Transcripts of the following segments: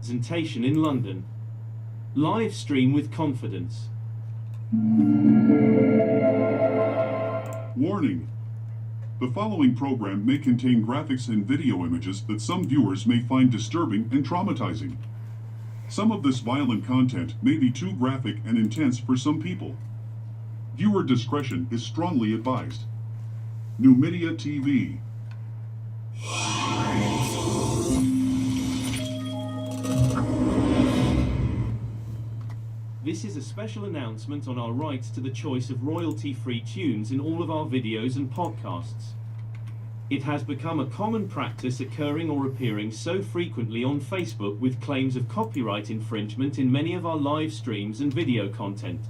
Presentation in London. Live stream with confidence. Warning. The following program may contain graphics and video images that some viewers may find disturbing and traumatizing. Some of this violent content may be too graphic and intense for some people. Viewer discretion is strongly advised. NuMedia TV. This is a special announcement on our rights to the choice of royalty-free tunes in all of our videos and podcasts. It has become a common practice occurring or appearing so frequently on Facebook with claims of copyright infringement in many of our live streams and video content.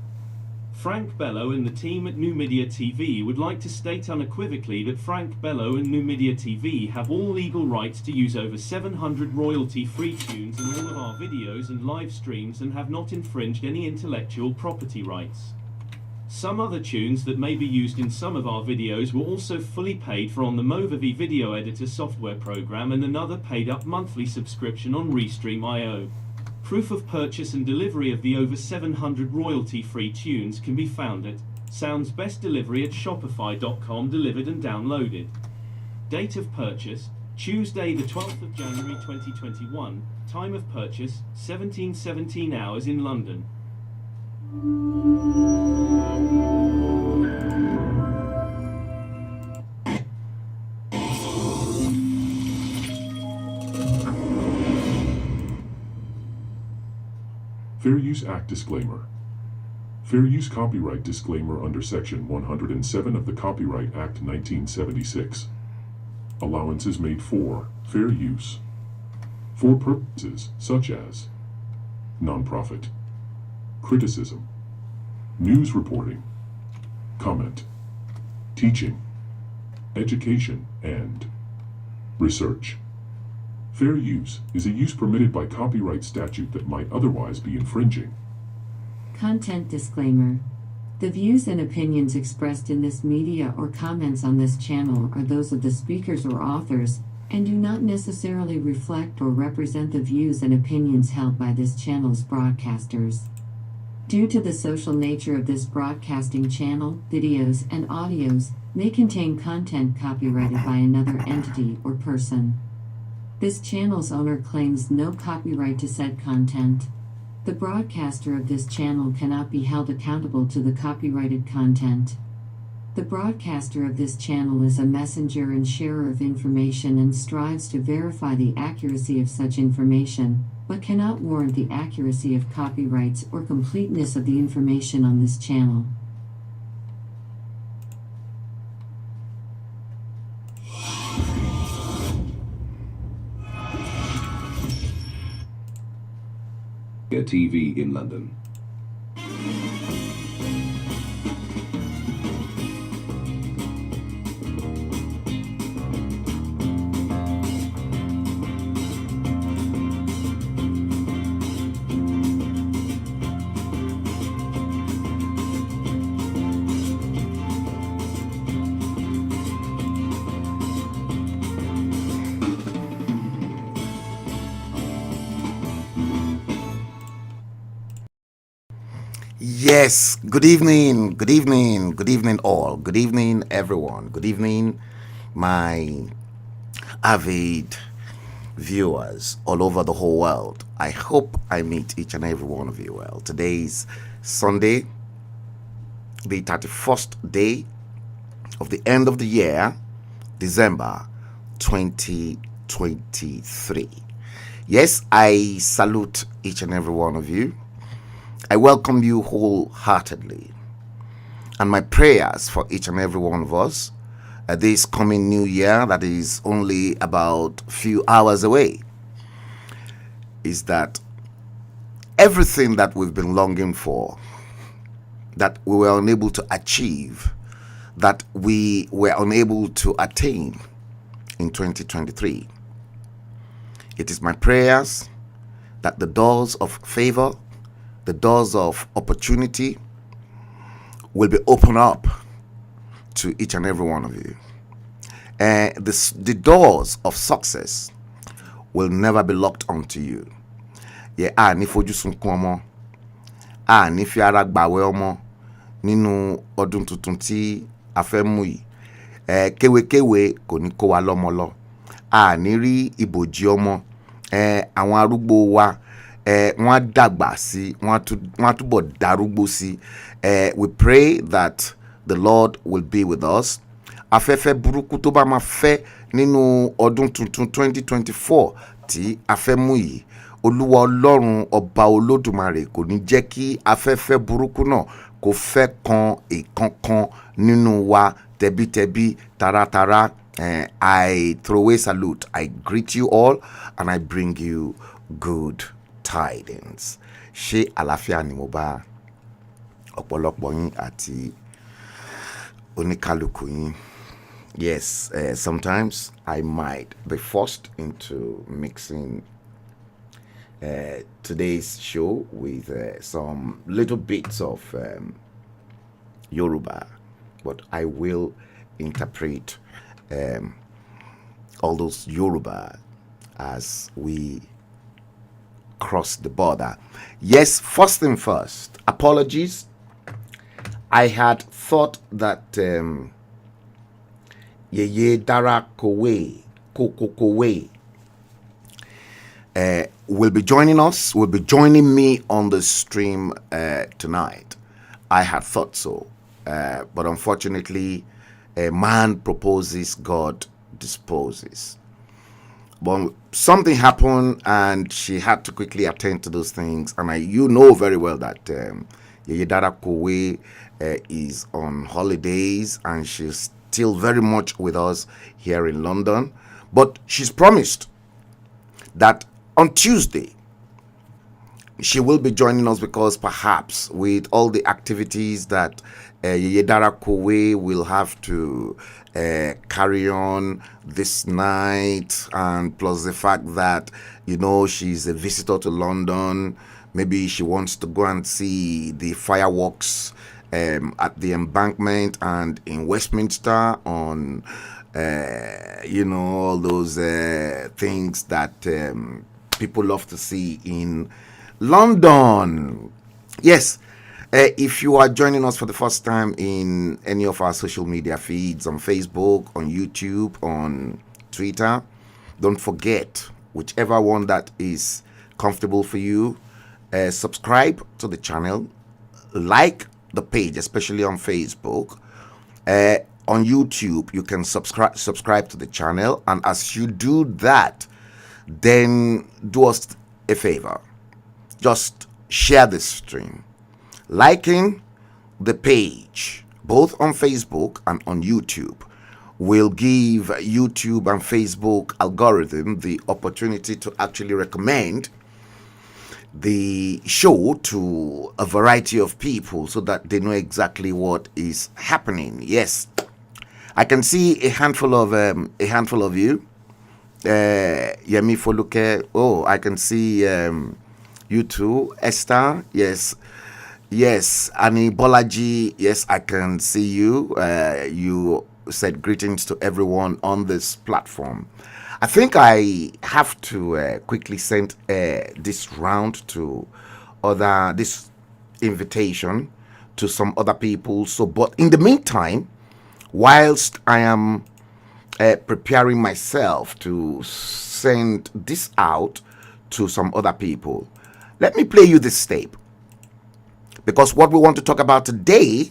Frank Bello and the team at NuMedia TV would like to state unequivocally that Frank Bello and NuMedia TV have all legal rights to use over 700 royalty-free tunes in all of our videos and live streams and have not infringed any intellectual property rights. Some other tunes that may be used in some of our videos were also fully paid for on the Movavi video editor software program and another paid-up monthly subscription on Restream.io. Proof of purchase and delivery of the over 700 royalty-free tunes can be found at Sounds Best Delivery at Shopify.com, delivered and downloaded. Date of purchase, Tuesday the 12th of January 2021. Time of purchase, 17:17 hours in London. Fair Use Act Disclaimer. Fair Use Copyright Disclaimer under Section 107 of the Copyright Act 1976. Allowance is made for fair use for purposes such as nonprofit, criticism, news reporting, comment, teaching, education, and research. Fair use is a use permitted by copyright statute that might otherwise be infringing. Content disclaimer. The views and opinions expressed in this media or comments on this channel are those of the speakers or authors, and do not necessarily reflect or represent the views and opinions held by this channel's broadcasters. Due to the social nature of this broadcasting channel, videos and audios may contain content copyrighted by another entity or person. This channel's owner claims no copyright to said content. The broadcaster of this channel cannot be held accountable to the copyrighted content. The broadcaster of this channel is a messenger and sharer of information and strives to verify the accuracy of such information, but cannot warrant the accuracy of copyrights or completeness of the information on this channel. TV in London. Yes, good evening all, good evening everyone, good evening my avid viewers all over the whole world. I hope I meet each and every one of you well. Today's Sunday, the 31st day of the end of the year, December 2023. Yes, I salute each and every one of you. I welcome you wholeheartedly, and my prayers for each and every one of us this coming new year that is only about a few hours away is that everything that we've been longing for, that we were unable to achieve, that we were unable to attain in 2023, it is my prayers that the doors of favor, the doors of opportunity will be opened up to each and every one of you. The doors of success will never be locked onto you. Yeah, ni fojú sunkún ọmọ, ni fi ara gbàwẹ̀ ọmọ nínú ọdún tuntun tí a fẹ́ mú yìí. Kéwékéwé kò ní kó wa lọ́mọ lọ. Ní rí ìbòjì ọmọ. Àwọn arúgbó wa wọ́n dàgbà sí, wọ́n túbọ̀ darúgbó sí. We pray that the Lord will be with us. Afẹ́fẹ́ burúkú tó bá máa fẹ́ nínú ọdún tuntun 2024 tí a fẹ́ mú yìí, Olúwa Ọlọ́run ọba Olódùmarè kò ní jẹ́ kí afẹ́fẹ́ burúkú náà kó fẹ́ kan ìkankan nínú wa tẹbítẹbí taratara. I throw away salute. I greet you all and I bring you good tidings. Ṣé àlàáfíà ni mo bá ọ̀pọ̀lọpọ̀ yín àti oníkálukú yín? Yes, sometimes I might be forced into mixing today's show with some little bits of Yoruba, but I will interpret all those Yoruba as we cross the border. Yes, first thing first, apologies. I had thought that Yeye Dara Kowe will be joining us, will be joining me on the stream tonight. I had thought so, but unfortunately, man proposes, God disposes. But something happened and she had to quickly attend to those things. And you know very well that Yeye Dara Kowe is on holidays and she's still very much with us here in London. But she's promised that on Tuesday she will be joining us, because perhaps with all the activities that Yeye Dara Kowe will have to carry on this night, and plus the fact that, you know, she's a visitor to London, maybe she wants to go and see the fireworks at the Embankment and in Westminster on you know, all those things that people love to see in London. Yes, if you are joining us for the first time in any of our social media feeds, on Facebook, on YouTube, on Twitter, don't forget, whichever one that is comfortable for you, subscribe to the channel, like the page, especially on Facebook. On YouTube, you can subscribe to the channel, and as you do that, then do us a favor. Just share this stream. Liking the page, both on Facebook and on YouTube, will give YouTube and Facebook algorithm the opportunity to actually recommend the show to a variety of people so that they know exactly what is happening. Yes, I can see a handful of you. Yemi Foluke. Oh, I can see you too, Esther. Yes, Annie Bolaji. Yes, I can see you. You said greetings to everyone on this platform. I think I have to quickly send this round to this invitation to some other people. So, but in the meantime, whilst I am preparing myself to send this out to some other people, let me play you this tape, because what we want to talk about today,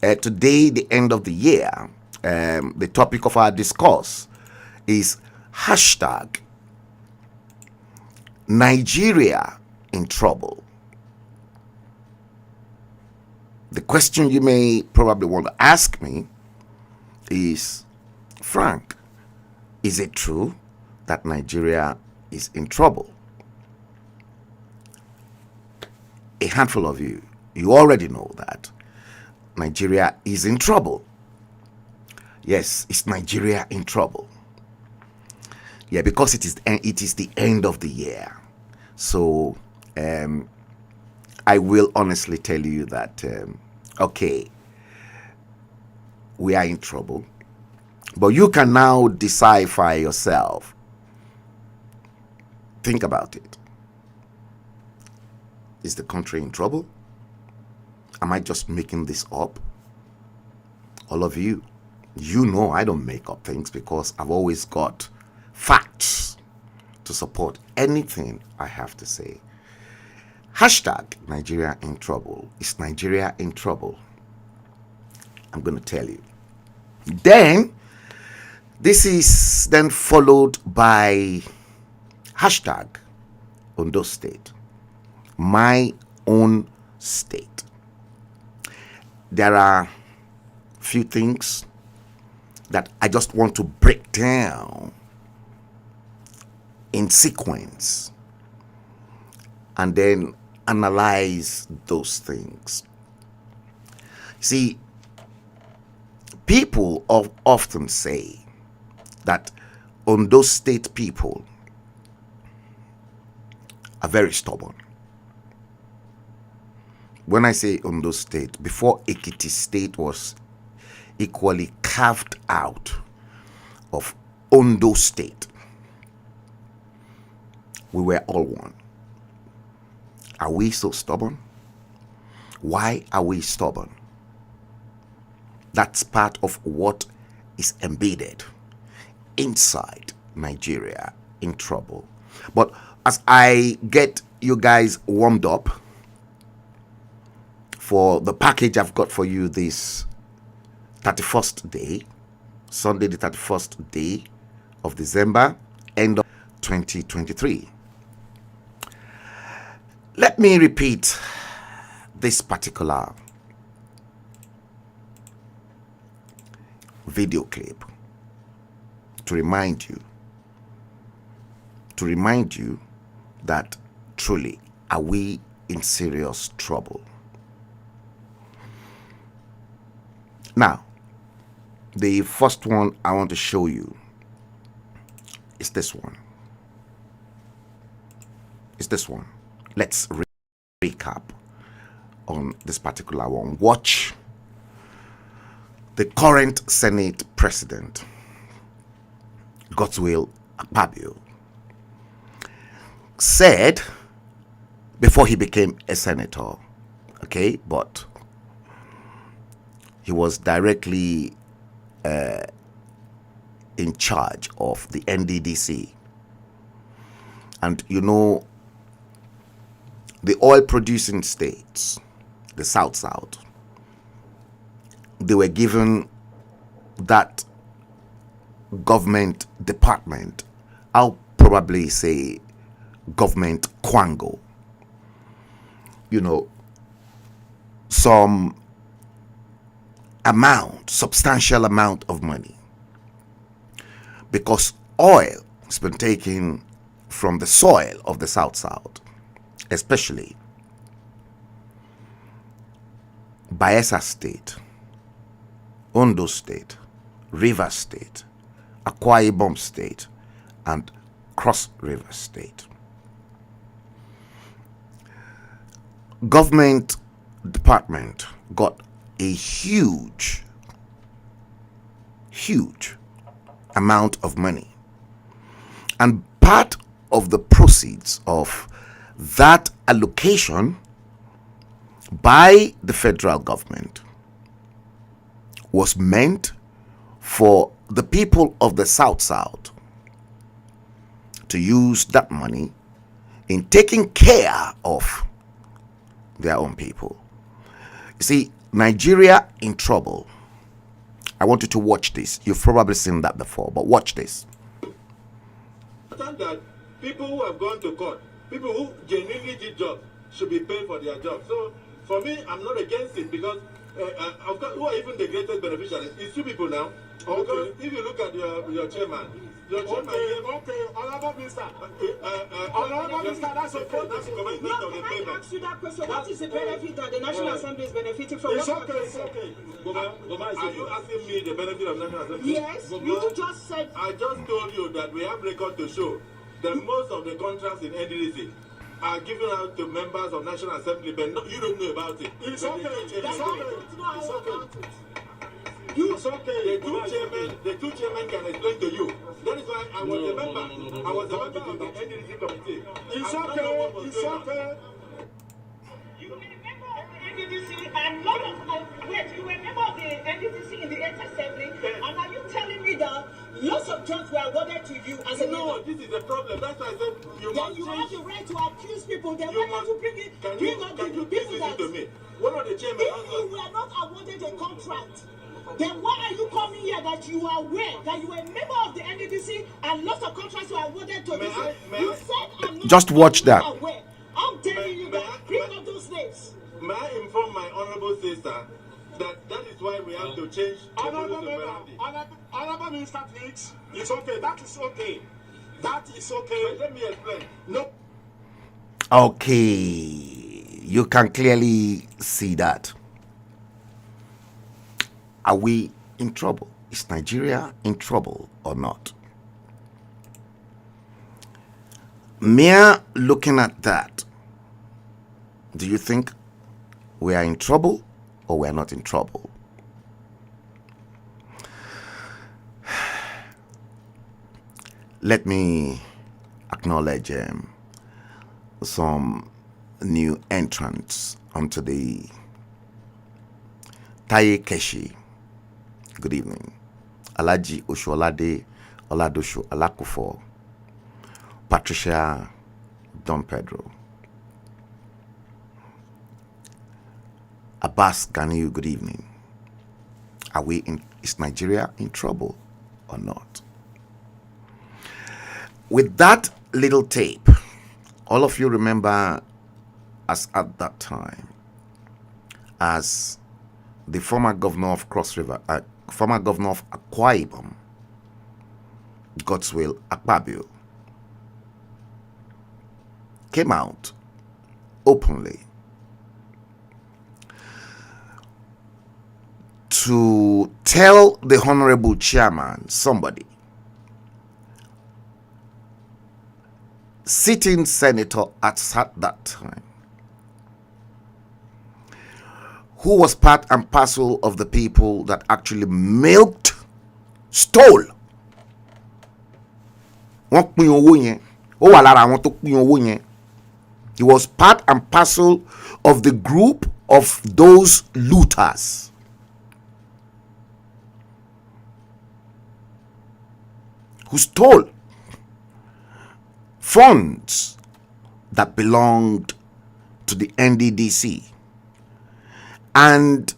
the end of the year, the topic of our discourse is hashtag Nigeria in trouble. The question you may probably want to ask me is, Frank, is it true that Nigeria is in trouble? A handful of you already know that Nigeria is in trouble. Yes, it's Nigeria in trouble. Yeah, because it is the end of the year. So I will honestly tell you that okay, we are in trouble, but you can now decipher yourself. Think about it. Is the country in trouble? Am I just making this up? All of you, you know I don't make up things, because I've always got facts to support anything I have to say. Hashtag Nigeria in trouble. Is Nigeria in trouble? I'm going to tell you. Then, this is then followed by hashtag Ondo State. My own state. There are few things that I just want to break down in sequence and then analyze those things. See, people often say that Ondo State people are very stubborn. When I say Ondo State, before Ekiti State was equally carved out of Ondo State, we were all one. Are we so stubborn? Why are we stubborn? That's part of what is embedded inside Nigeria in trouble. But as I get you guys warmed up for the package I've got for you this 31st day, Sunday the 31st day of December, end of 2023. Let me repeat this particular video clip to remind you that truly, are we in serious trouble? Now, the first one I want to show you is this one. Let's recap on this particular one. Watch the current Senate President, Godswill Akpabio, said before he became a senator, okay, but he was directly in charge of the NDDC. And you know, the oil producing states, the South, they were given that government department, I'll probably say government quango, some substantial amount of money, because oil has been taken from the soil of the South, especially Bayelsa State, Ondo State, Rivers State, Akwa Ibom State, and Cross River State. Government department got a huge amount of money, and part of the proceeds of that allocation by the federal government was meant for the people of the South to use that money in taking care of their own people. You see, Nigeria in trouble. I want you to watch this. You've probably seen that before, but watch this. That people who have gone to court, people who genuinely did jobs, should be paid for their jobs. So for me, I'm not against it, because of course, who are even the greatest beneficiaries? It's two people now. Okay. Because if you look at your chairman, Honorable Minister. Honorable Minister, that's okay. That's a commitment of the payment. Can I ask you that question? What is the benefit that the National Assembly is benefiting from? It's okay. Are you asking me the benefit of National Assembly? Yes, you just said. I just told you that we have record to show that most of the contracts in NDDC are given out to members of National Assembly, but you don't know about it. It's okay. It's okay. It's okay. The two chairmen can explain to you. That is why I was a member. I was a member of the NDDC committee. It's okay. It's okay. You were a member of the NDDC and lot of wait, you were a member of the NDDC in the 8th Assembly, and are you telling me that lots of jobs were awarded to you as a member? No, this is the problem. That's why I said you then must you change. have the right to accuse people. Then why don't you bring up Can you the please people listen that to me? One of the chairmen. if you were not awarded a contract, then why are you coming here that you are aware that you were a member of the NDDC and lots of contracts were awarded to you? You said I'm not. Just watch that. Aware. I'm telling you that. Bring up those names. May I inform my honorable sister that is why we have to change the Honorable Minister, please. It's okay. That is okay. That is okay. But let me explain. No. Okay, you can clearly see that. Are we in trouble? Is Nigeria in trouble or not? Mere looking at that, do you think we are in trouble or we are not in trouble? Let me acknowledge some new entrants onto the Taye Keshi. Good evening. Alaji Osholade Oladosho Alakufo. Patricia Don Pedro. Abbas Ganiu, good evening. Is Nigeria in trouble or not? With that little tape, all of you remember us at that time as the former governor of former governor of Akwa Ibom, Godswill Akpabio, came out openly to tell the honorable chairman, somebody, sitting senator at that time, who was part and parcel of the people that actually stole. He was part and parcel of the group of those looters. Who stole funds that belonged to the NDDC. And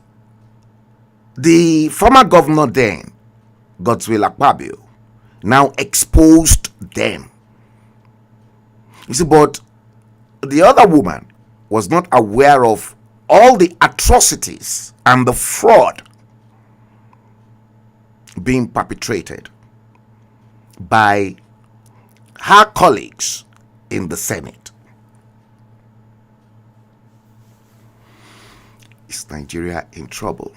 the former governor then, Godswill Akpabio, now exposed them. You see, but the other woman was not aware of all the atrocities and the fraud being perpetrated by her colleagues in the Senate. Is Nigeria in trouble?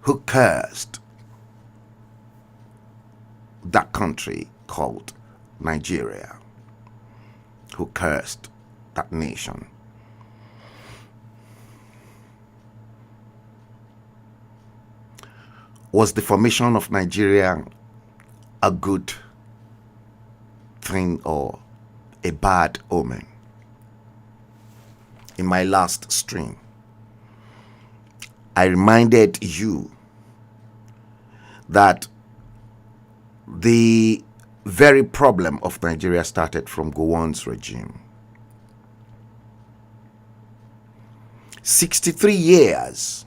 Who cursed that country called Nigeria? Who cursed that nation? Was the formation of Nigeria a good thing or a bad omen? In my last stream, I reminded you that the very problem of Nigeria started from Gowon's regime. 63 years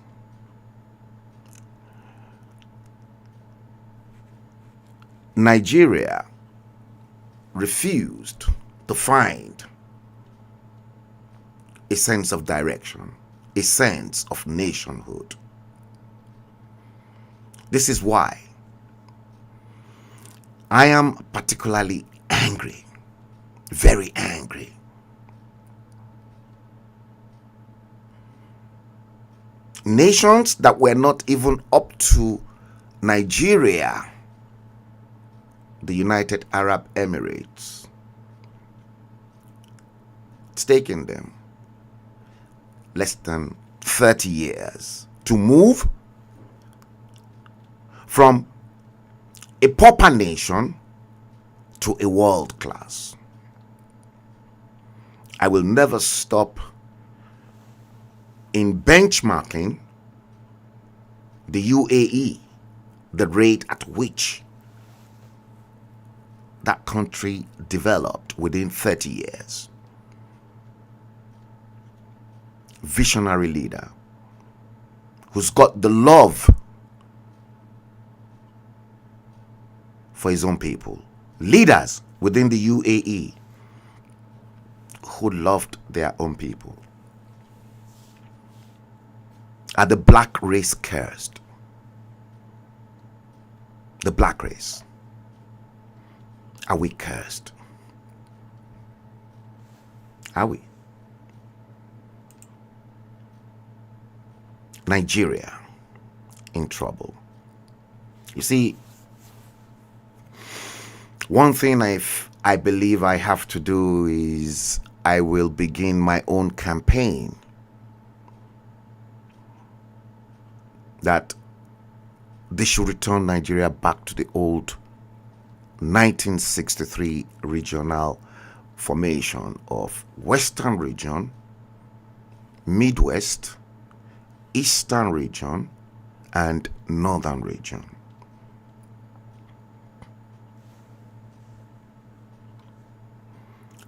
Nigeria refused to find a sense of direction, a sense of nationhood. This is why I am particularly angry, very angry. Nations that were not even up to Nigeria, the United Arab Emirates, it's taken them less than 30 years to move from a pauper nation to a world class. I will never stop in benchmarking the UAE, the rate at which that country developed within 30 years. Visionary leader who's got the love for his own people. Leaders within the UAE who loved their own people. Are the black race cursed? The black race. Are we cursed? Are we? Nigeria in trouble. You see, one thing I believe I have to do is I will begin my own campaign that they should return Nigeria back to the old 1963 regional formation of Western region, Midwest, Eastern region, and Northern region.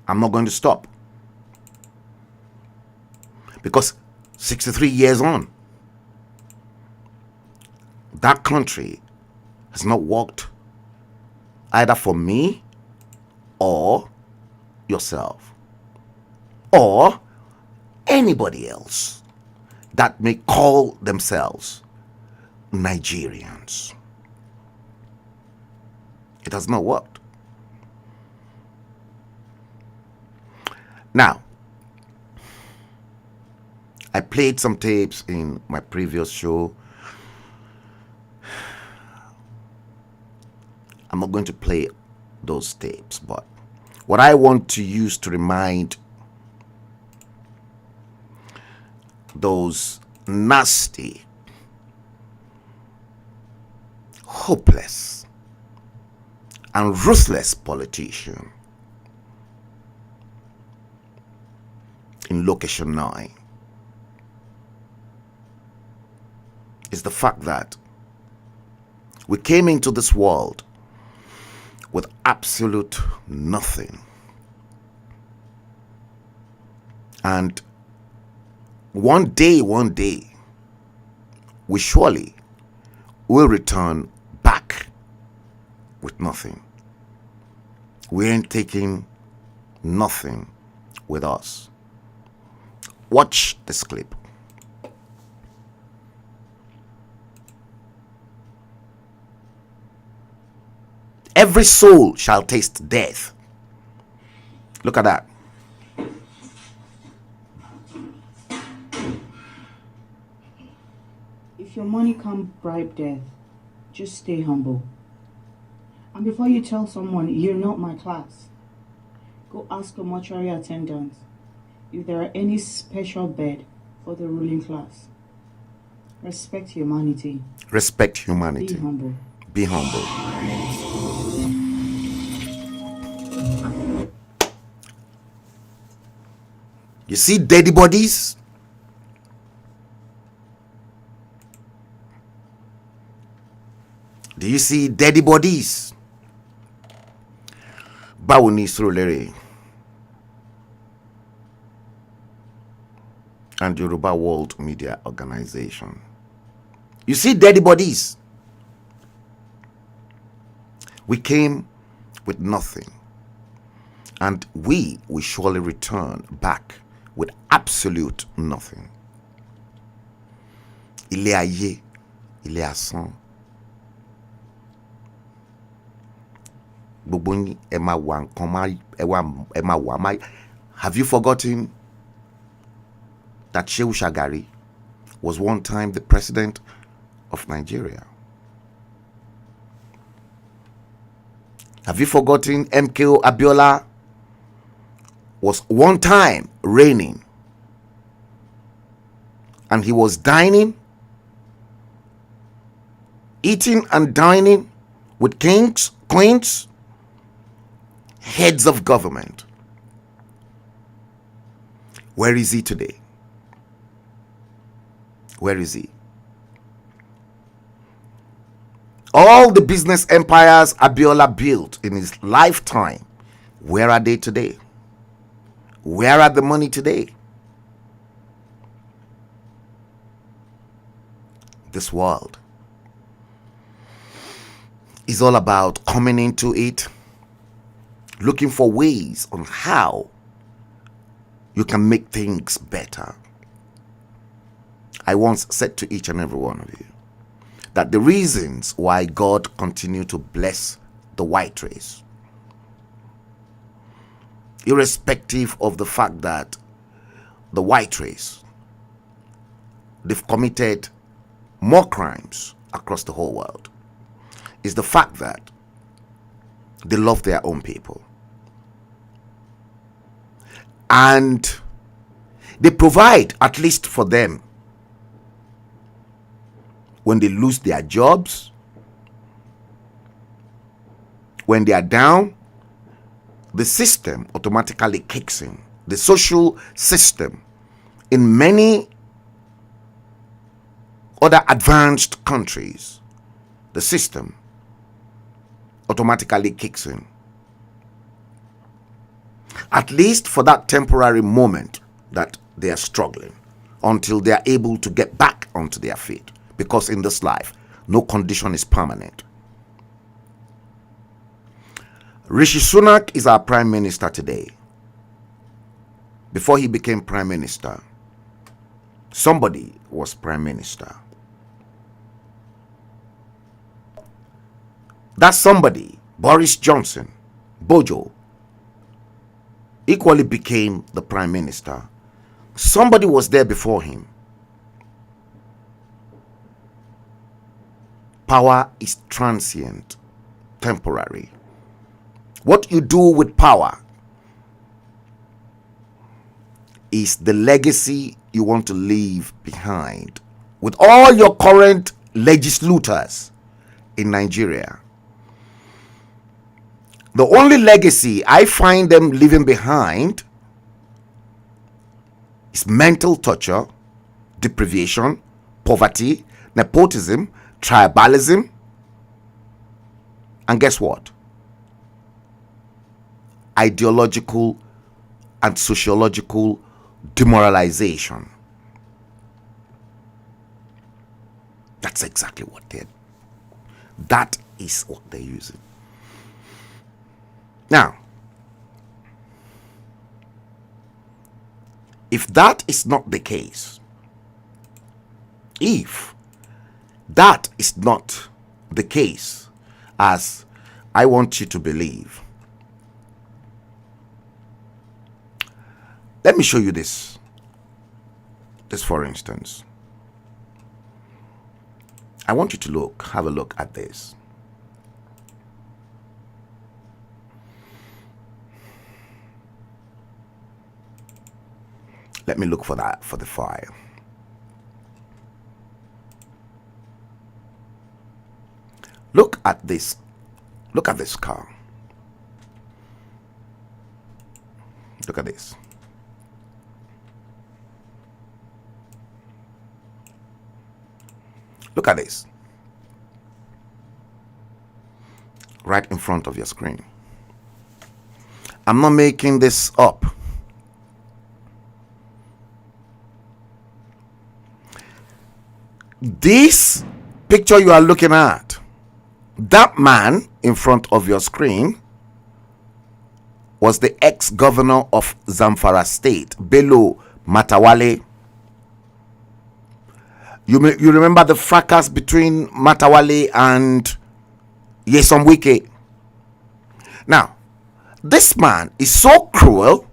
I'm not going to stop, because 63 years on, that country has not worked either for me or yourself or anybody else that may call themselves Nigerians. It has not worked. Now, I played some tapes in my previous show. I'm not going to play those tapes, but what I want to use to remind those nasty, hopeless, and ruthless politicians in Location 9 is the fact that we came into this world with absolute nothing. And one day, we surely will return back with nothing. We ain't taking nothing with us. Watch this clip. Every soul shall taste death. Look at that. If your money can't bribe death, just stay humble. And before you tell someone you're not my class, go ask a mortuary attendant if there are any special bed for the ruling class. Respect humanity. Respect humanity. Be humble. Be humble. You see dead bodies? Do you see dead bodies? Báwo ni Surulere and Yoruba World Media Organization? You see dead bodies? We came with nothing, and we will surely return back with absolute nothing. Ilé ayé, ilé asán. Gbogbo yín ẹ máa wà nǹkan ẹ máa wà máa. Have you forgotten that Shehu Shagari was one time the president of Nigeria? Have you forgotten MKO Abiola was one time reigning, and he was dining, eating and dining with kings, queens, heads of government? Where is he today? Where is he? All the business empires Abiola built in his lifetime, where are they today? Where are the money today? This world is all about coming into it, looking for ways on how you can make things better. I once said to each and every one of you that the reasons why God continued to bless the white race, irrespective of the fact that the white race, they've committed more crimes across the whole world, is the fact that they love their own people. And they provide, at least for them, when they lose their jobs, when they are down, the system automatically kicks in. The social system in many other advanced countries, the system automatically kicks in. At least for that temporary moment that they are struggling, until they are able to get back onto their feet. Because in this life, no condition is permanent. Rishi Sunak is our prime minister today. Before he became prime minister, somebody was prime minister. That somebody, Boris Johnson, Bojo, equally became the prime minister. Somebody was there before him. Power is transient, temporary. What you do with power is the legacy you want to leave behind. With all your current legislators in Nigeria, the only legacy I find them leaving behind is mental torture, deprivation, poverty, nepotism, tribalism, and guess what? Ideological and sociological demoralization. That's exactly what that is what they're using. Now, if that is not the case, as I want you to believe, let me show you this. For instance, I want you to have a look at this. Let me look for the file. Look at this. Look at this car. Look at this. Look at this. Right in front of your screen. I'm not making this up. This picture you are looking at, that man in front of your screen was the ex-governor of Zamfara State, Bello Matawale. You remember the fracas between Matawale and Yesom Wike? Now, this man is so cruel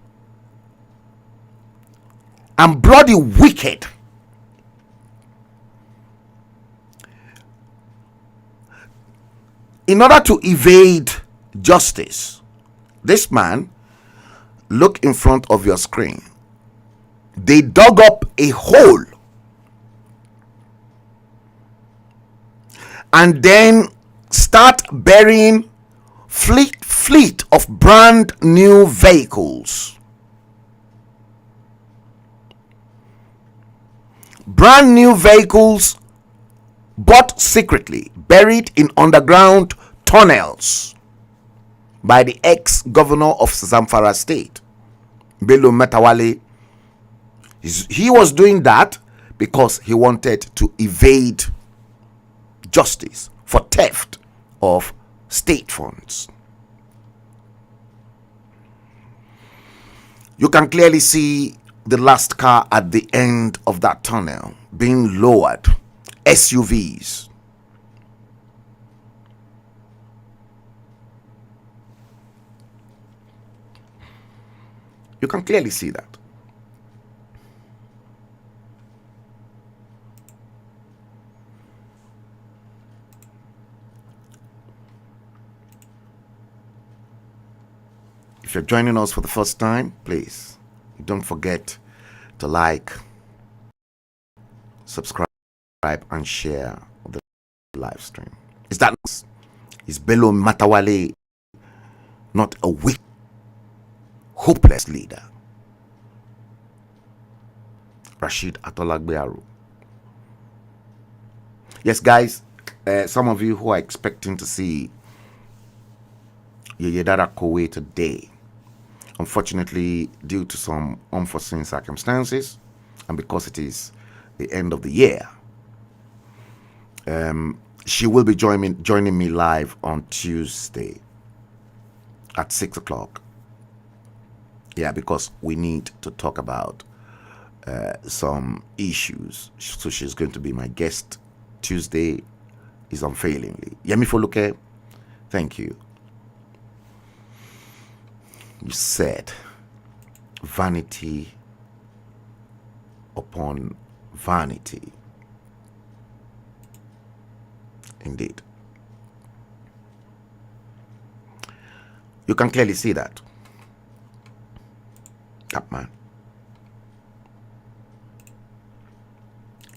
and bloody wicked. In order to evade justice, this man, look in front of your screen, they dug up a hole and then start burying fleet of brand new vehicles. Brand new vehicles bought secretly, buried in underground tunnels by the ex-governor of Zamfara State, Bello Matawale. He was doing that because he wanted to evade justice for theft of state funds. You can clearly see the last car at the end of that tunnel being lowered. SUVs. You can clearly see that. If you're joining us for the first time, please don't forget to like, subscribe, and share the live stream. Is Bello Matawale not a weak, hopeless leader? Rashid Atolagbearu. Yes, guys, some of you who are expecting to see Yeyedara Kowe today, unfortunately, due to some unforeseen circumstances, and because it is the end of the year, she will be joining me live on Tuesday at 6 o'clock. Yeah, because we need to talk about some issues. So she's going to be my guest Tuesday, is unfailingly. Yemi Foluke, thank you. You said vanity upon vanity. Indeed. You can clearly see that. That man.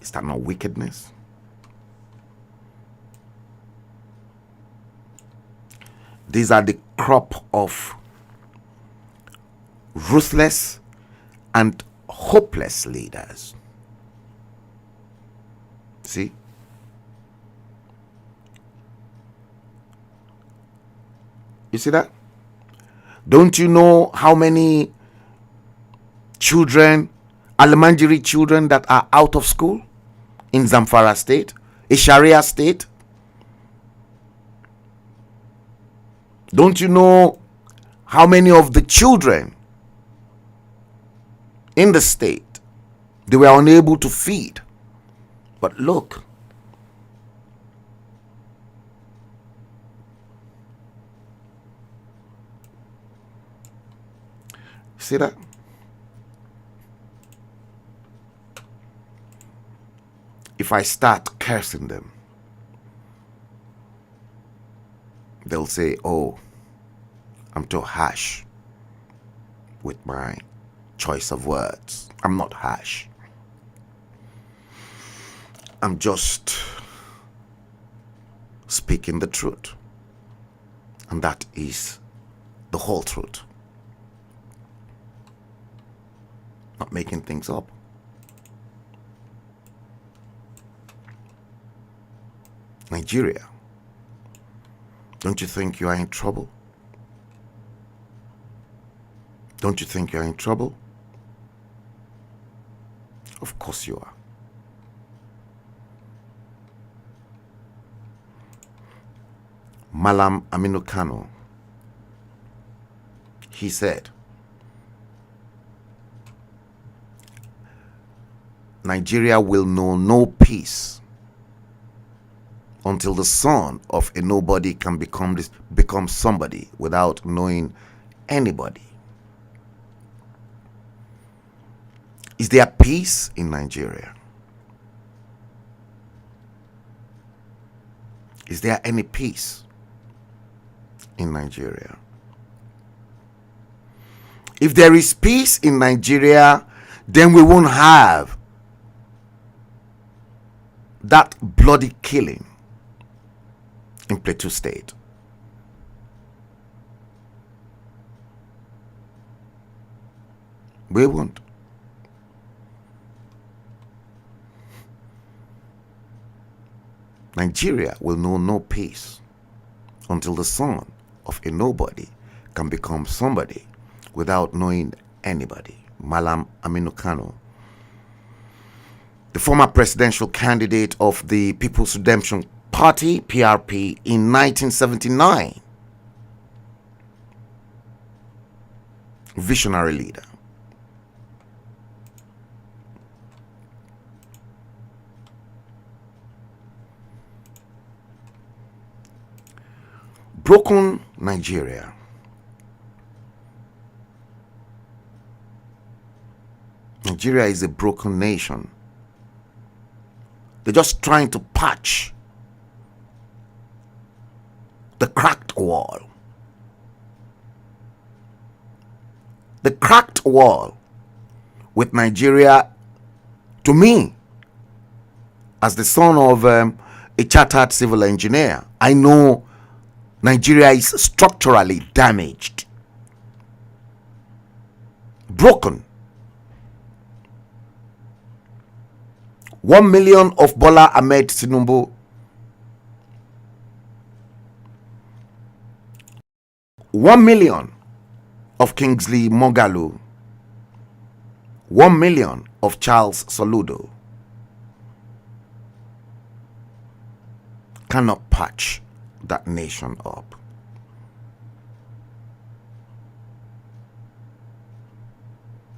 Is that not wickedness? These are the crop of ruthless and hopeless leaders. See? You see that? Don't you know how many children Almanjiri children that are out of school in Zamfara state, a Sharia state? Don't you know how many of the children in the state they were unable to feed? But look, see that? If I start cursing them, they'll say, oh, I'm too harsh with my choice of words. I'm not harsh. I'm just speaking the truth. And that is the whole truth. Not making things up. Nigeria, don't you think you are in trouble? Don't you think you are in trouble? Of course you are. Malam Aminu Kano, he said, Nigeria will know no peace until the son of a nobody can become somebody without knowing anybody. Is there peace in Nigeria? Is there any peace in Nigeria? If there is peace in Nigeria, then we won't have that bloody killing in Plateau State. We won't. Nigeria will know no peace until the son of a nobody can become somebody without knowing anybody. Malam Aminu Kano, the former presidential candidate of the People's Redemption Party, PRP, in 1979. Visionary leader. Broken Nigeria. Nigeria is a broken nation. They're just trying to patch the cracked wall. The cracked wall with Nigeria, to me, as the son of a chartered civil engineer, I know Nigeria is structurally damaged, broken. 1 million of Bola Ahmed Tinubu, 1 million of Kingsley Moghalu, 1 million of Charles Soludo cannot patch that nation up.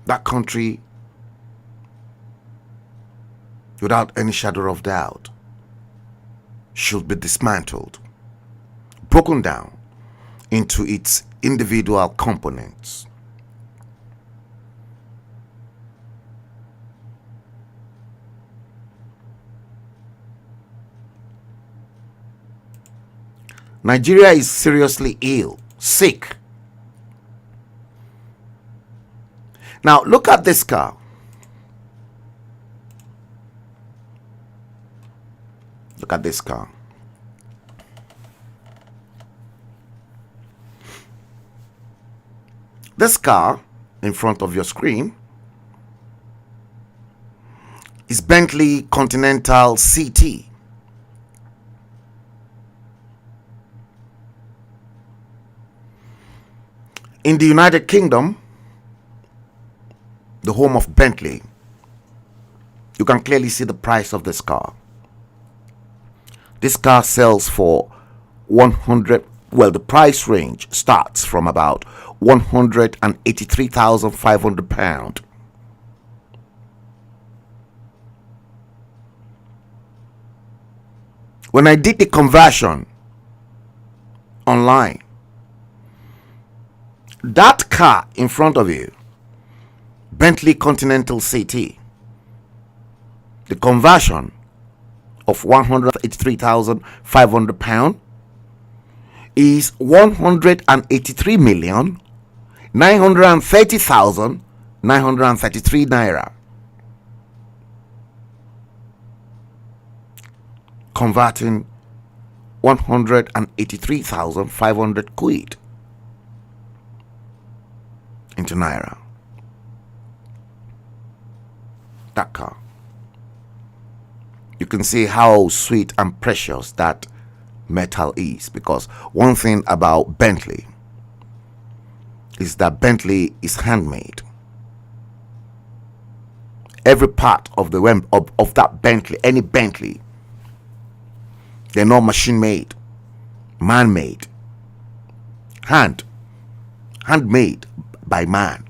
That country, without any shadow of doubt, should be dismantled, broken down into its individual components. Nigeria is seriously ill, sick. Now look at this car. Look at this car. This car in front of your screen is Bentley Continental CT. In the United Kingdom, the home of Bentley, you can clearly see the price of this car. This car sells for 100, well, the price range starts from about £183,500. When I did the conversion online, that car in front of you, Bentley Continental CT, the conversion of £183,500 is 183,930,933 naira. Converting 183,500 quid into naira. That car. You can see how sweet and precious that metal is, because one thing about Bentley is that Bentley is handmade. Every part of the of that Bentley, any Bentley, they're not machine made, man made, handmade by man.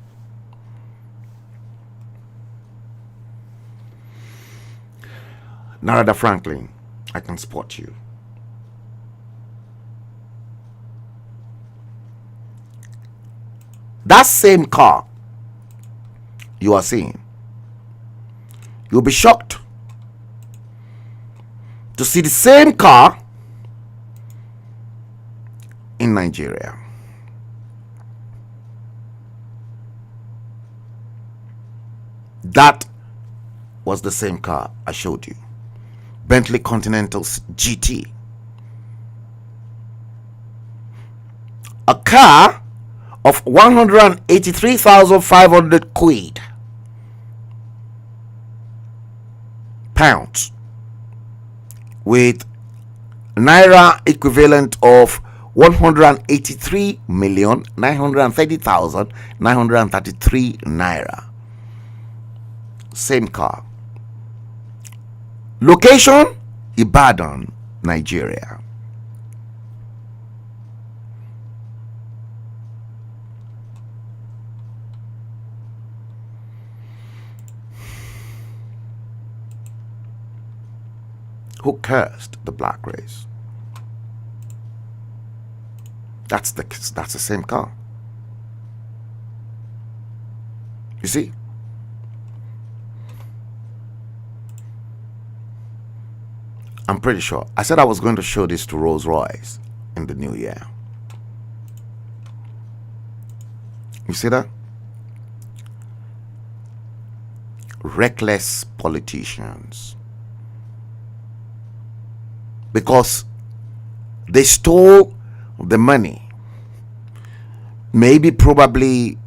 Narada Franklin, I can spot you. That same car you are seeing, you'll be shocked to see the same car in Nigeria. That was the same car I showed you. Bentley Continental GT. A car of 183,500 quid. Pounds. With naira equivalent of 183,930,933 naira. Same car. Location: Ibadan, Nigeria. Who cursed the black race? That's the same car. You see? I'm pretty sure. I said I was going to show this to Rolls Royce in the new year. You see that? Reckless politicians. Because they stole the money. Maybe probably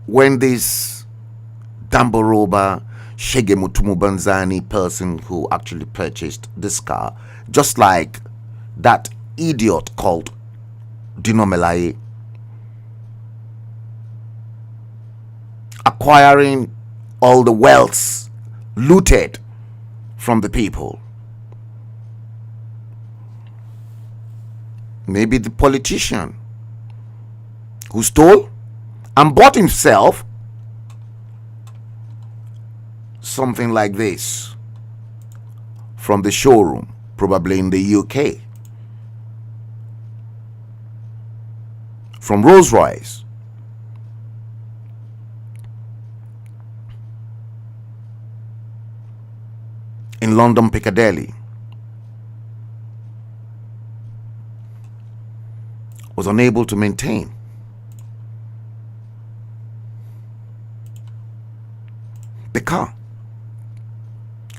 when this Damboroba Shege Mutumu Banzani person who actually purchased this car, just like that idiot called Dino Melaye, acquiring all the wealth looted from the people. Maybe the politician who stole and bought himself something like this from the showroom, probably in the UK, from Rolls Royce. In London Piccadilly, was unable to maintain. The car.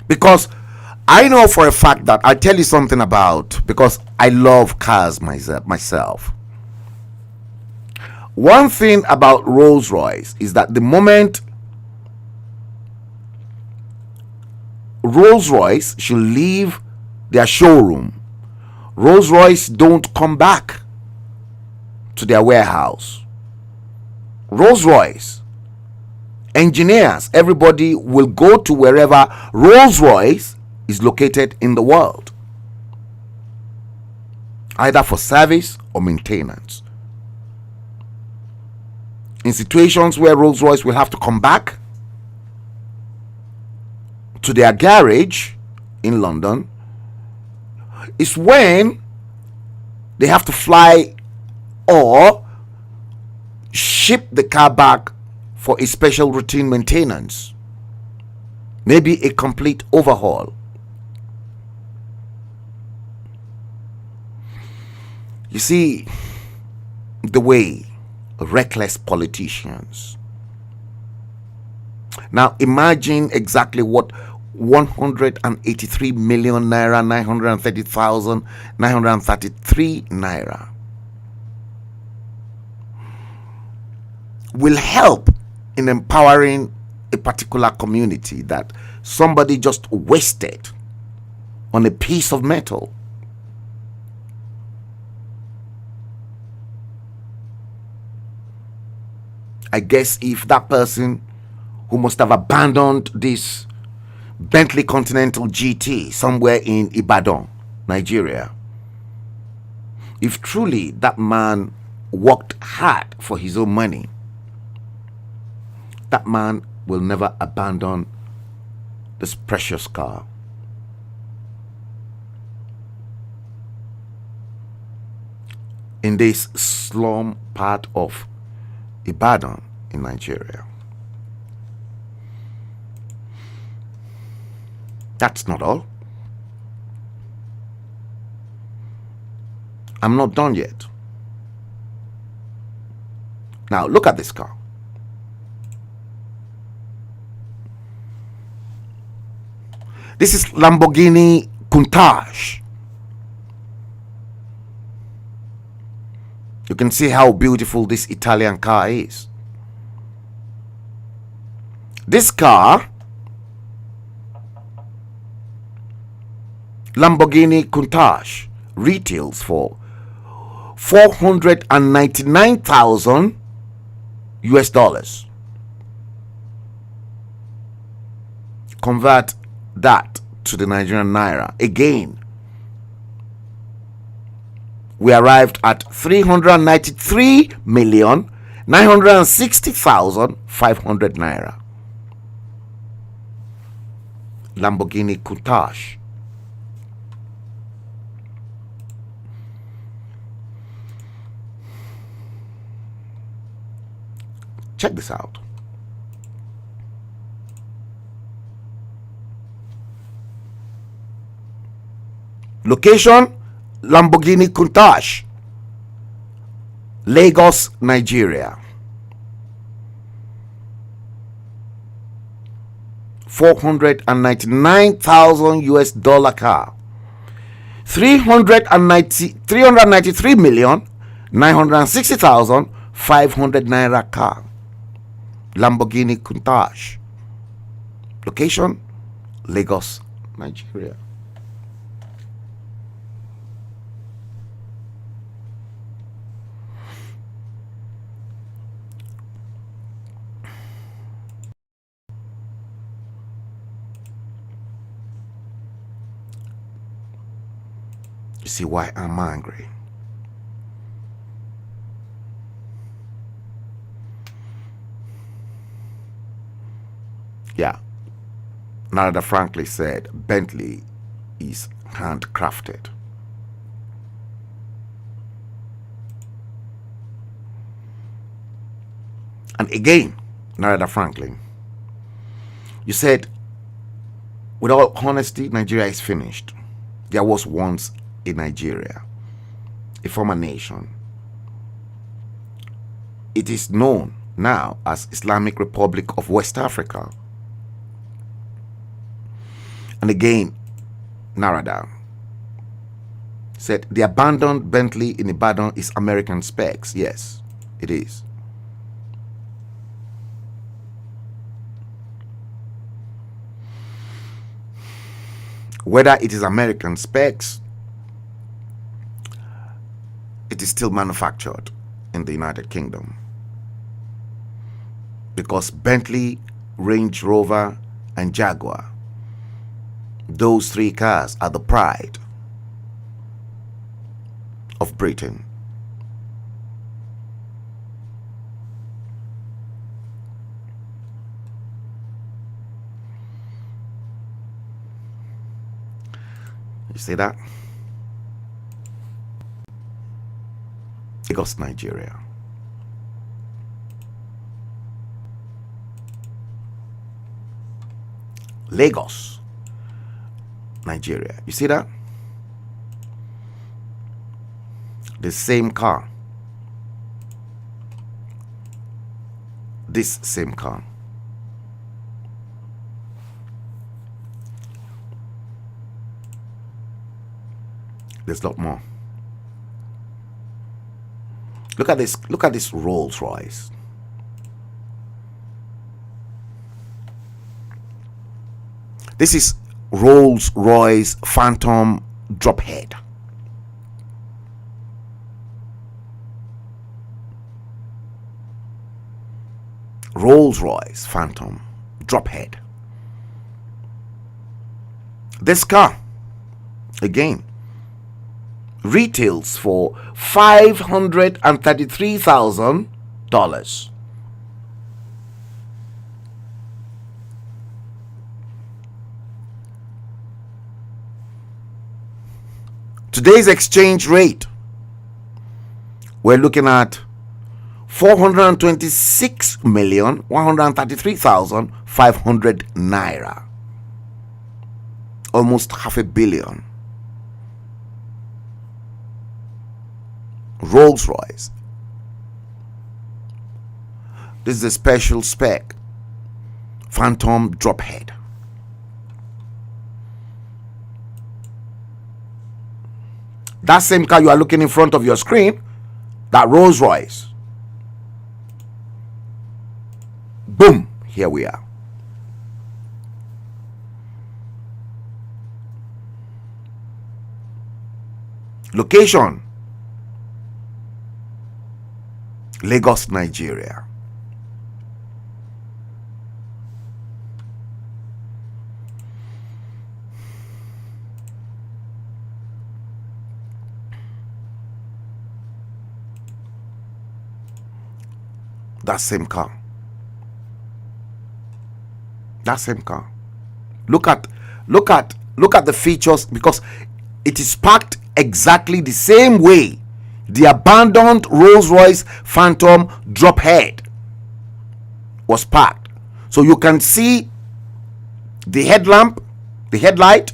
Because I know for a fact that I tell you something about, because I love cars myself. One thing about Rolls Royce is that the moment Rolls Royce should leave their showroom, Rolls Royce don't come back to their warehouse. Rolls Royce engineers, everybody will go to wherever Rolls-Royce is located in the world, either for service or maintenance. In situations where Rolls-Royce will have to come back to their garage in London, is when they have to fly or ship the car back for a special routine maintenance, maybe a complete overhaul. You see the way reckless politicians. Now imagine exactly what 183 million naira, 930,933 naira will help in empowering a particular community that somebody just wasted on a piece of metal. I guess if that person who must have abandoned this Bentley Continental GT somewhere in Ibadan, Nigeria, if truly that man worked hard for his own money, that man will never abandon this precious car. In this slum part of Ibadan in Nigeria. That's not all. I'm not done yet. Now look at this car. This is Lamborghini Countach. You can see how beautiful this Italian car is. This car, Lamborghini Countach, retails for 499,000 US dollars. Convert that to the Nigerian naira. Again, we arrived at 393,960,500 naira. Lamborghini Countach. Check this out. Location, Lamborghini Countach, Lagos, Nigeria. 499,000 US dollar car. 393,960,500 naira car. Lamborghini Countach. Location, Lagos, Nigeria. You see why I'm angry? Yeah, Narada frankly said Bentley is handcrafted. And again, Narada Franklin, you said, with all honesty, Nigeria is finished. There was once a Nigeria, a former nation. It is known now as Islamic Republic of West Africa. And again, Narada said the abandoned Bentley in Ibadan is American specs. Yes, it is. Whether it is American specs, it is still manufactured in the United Kingdom. because Bentley, Range Rover, and Jaguar, those three cars are the pride of Britain. You see that? Lagos, Nigeria. Lagos, Nigeria. You see that? The same car. This same car. There's a lot more. Look at this. Look at this Rolls Royce. This is Rolls Royce Phantom Drophead. Rolls Royce Phantom Drophead. This car, again, retails for $533,000. Today's exchange rate, we're looking at 426,133,500 naira, almost $500 million. Rolls Royce. This is a special spec Phantom Drophead. That same car you are looking in front of your screen, that Rolls Royce. Boom, here we are. Location: Lagos, Nigeria. That same car. That same car. Look at the features, because it is packed exactly the same way the abandoned Rolls-Royce Phantom Drophead was packed. So you can see the headlamp, the headlight.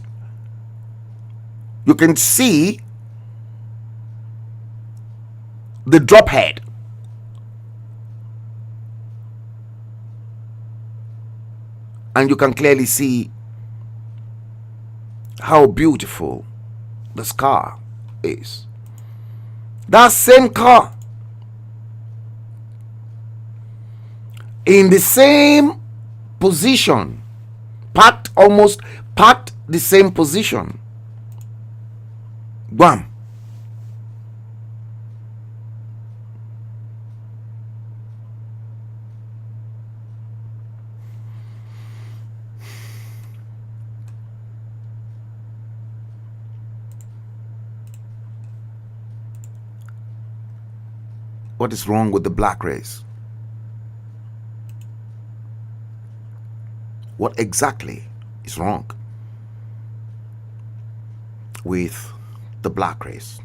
You can see the drophead. And you can clearly see how beautiful this car is. That same car, in the same position, almost packed the same position. Bam. What is wrong with the black race? What exactly is wrong with the black race?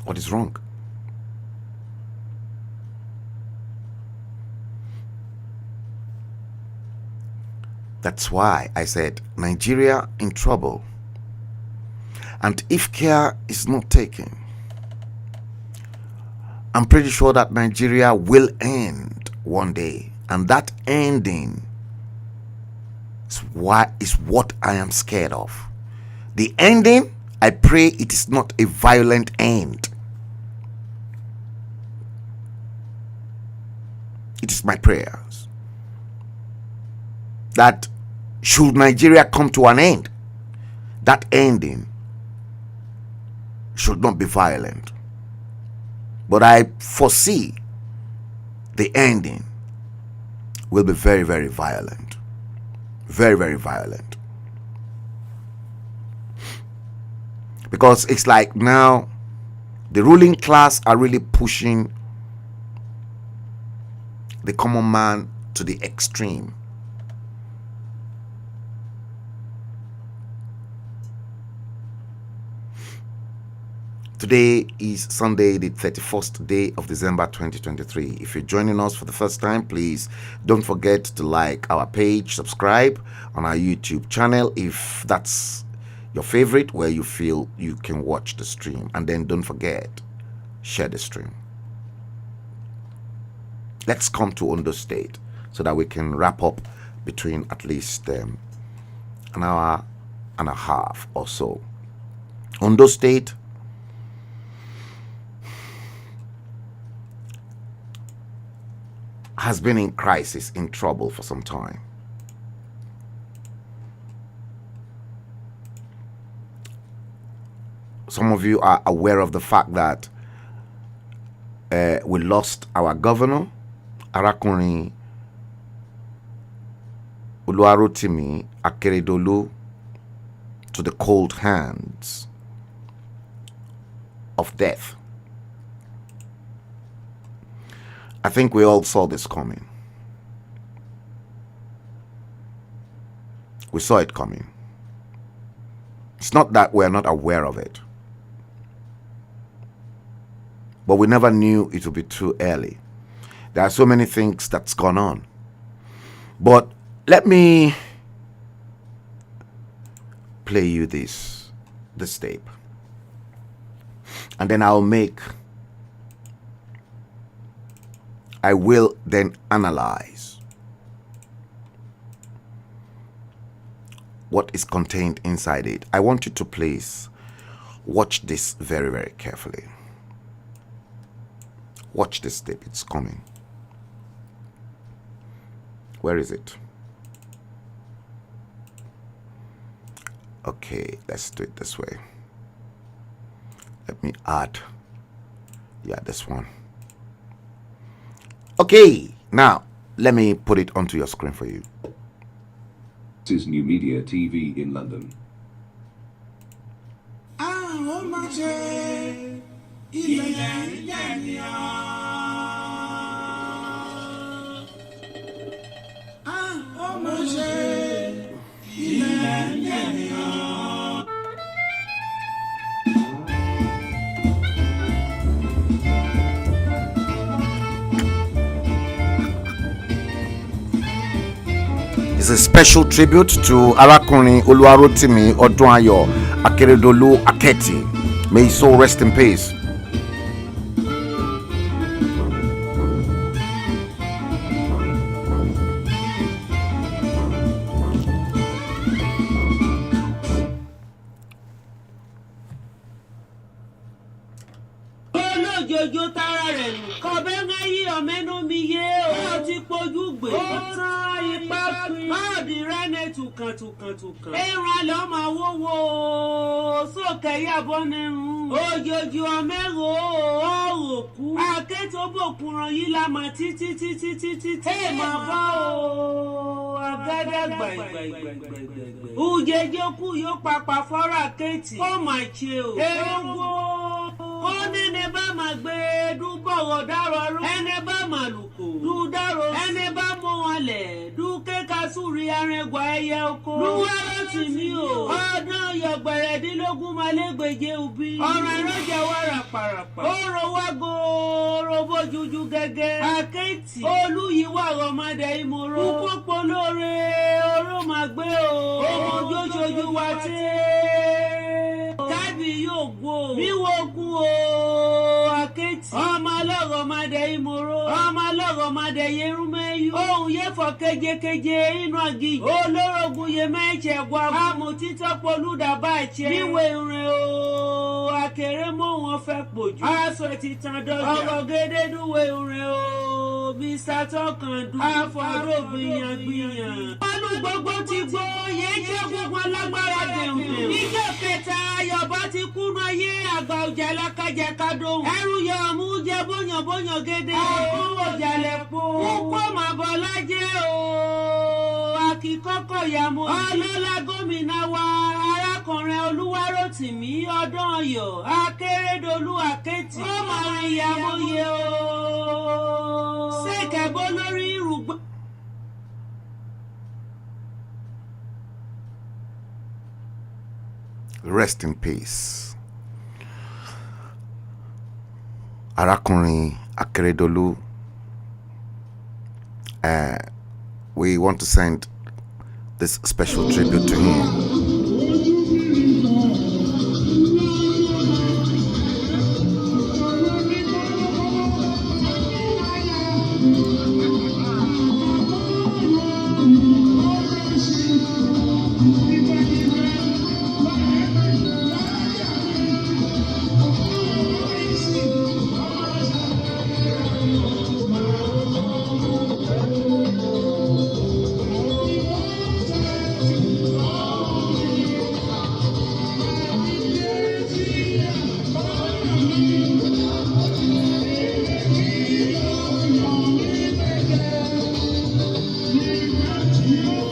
What is wrong? That's why I said Nigeria in trouble. And if care is not taken, I'm pretty sure that Nigeria will end one day. And that ending is what I am scared of. The ending, I pray it is not a violent end. It is my prayers that should Nigeria come to an end, that ending should not be violent. But I foresee the ending will be very, very violent. Very, very violent. Because it's like now the ruling class are really pushing the common man to the extreme. Today is Sunday, the 31st day of December 2023. If you're joining us for the first time, please don't forget to like our page, subscribe on our YouTube channel if that's your favorite, where you feel you can watch the stream. And then don't forget, share the stream. Let's come to Ondo State so that we can wrap up between at least an hour and a half or so. Ondo State has been in crisis, in trouble for some time. Some of you are aware of the fact that we lost our governor, Arakuni Oluwarotimi Akeredolu, to the cold hands of death. I think we all saw this coming. We saw it coming. It's not that we're not aware of it, but we never knew it would be too early. There are so many things that's gone on. But let me play you this tape, and then I will then analyze what is contained inside it. I want you to please watch this very, very carefully. Watch this tape, it's coming. Where is it? Okay, let's do it this way. Let me add, this one. Okay, now let me put it onto your screen for you. This is NuMedia TV in London. It's a special tribute to Arakuni Oluwarotimi Odunayo Akeredolu Aketi. May his soul rest in peace. Ujejoku yo papa fora keti o ma che o ó ní bá máa gbé dú bọ̀wọ̀ dárọ̀ rú ẹni bá máa lùkò dú dárọ̀ ẹni bá mọ wọn lẹ̀ dú kéka súrí arẹgbà ẹyẹ oko lúwọ́ ló ti ní o ọdún yọgbẹ̀rẹ̀dínlógún máa légbèje òbí ọ̀rọ̀ ẹ̀rọ̀jẹ̀ wà ràpàràpà ó ro wá gòòrò bójújú gẹ́gẹ́ àkẹ́tì olúyíwá ọmọdé ìmọ̀ràn púpọ̀ polóore oró máa gbé o ọmọ ojóṣojú wa tẹ́ kábí yóò gbó bí wọ́n kú o àkẹ́tì ọmọ ọlọ́rọ̀ ọmọdé ìmọ̀ràn ọmọ ọlọ́rọ̀ ọmọdé yerúmẹ́yú ohun yẹ fọ kéjekéje inú àgì olórogún yẹ mẹ́ẹ̀ẹ́sẹ̀ gbọ́ àmọ́ títọ́ polúdà bá ẹ̀ṣẹ̀ níwèé rìn o akéré mọ́ wọn fẹ́ pòjù aṣọ ti tán dọ́jà ọ̀rọ̀ gédédúwé rìn o mr tọkàndú àfọ̀rọ̀ gbìyàngbìyàn. wọ́n gbogbo ti gbó yẹ jẹ́ gbogbo alágbára dẹ̀hùn. níjọ́ kẹta ayọ̀bá ti kúnú ayé àgbà òjò jẹ lákàjẹ kádóhùn. ẹrù yọ ọmú jẹ bóyàn gédé. àkówó jalè po. kókó màbọ̀lá jẹ́ o. akíkọ́kọ́ yàmó. ọlọ́lá gómìnà wa arákùnrin Olúwarótìmí Ọdúnọ̀yọ́ Akérédolú Àkẹ́tì. ó máa rìn ìyàwó yẹ o. ṣèkẹ́bó lórí irùgbọ́. Rest in peace. Arákùnrin Akérédolú. We want to send this special tribute to him.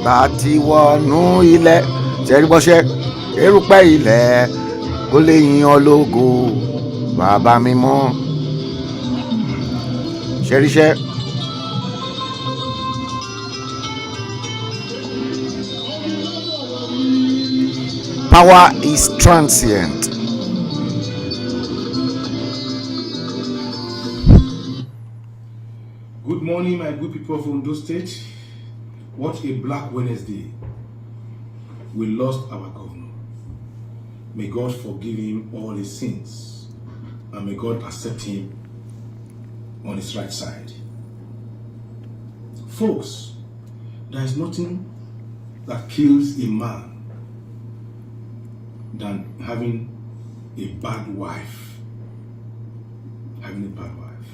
Bàtí wọnú ilẹ̀ ṣẹ́ríbọ́ṣẹ́ erùpẹ̀ ilẹ̀ kó lè yin ológo bàbá mímọ́ ṣẹ́ríṣẹ́. Power is transient. Good morning, my good people of Ondo State. What a black Wednesday. We lost our governor. May God forgive him all his sins, and may God accept him on his right side. Folks, there is nothing that kills a man than having a bad wife. Having a bad wife.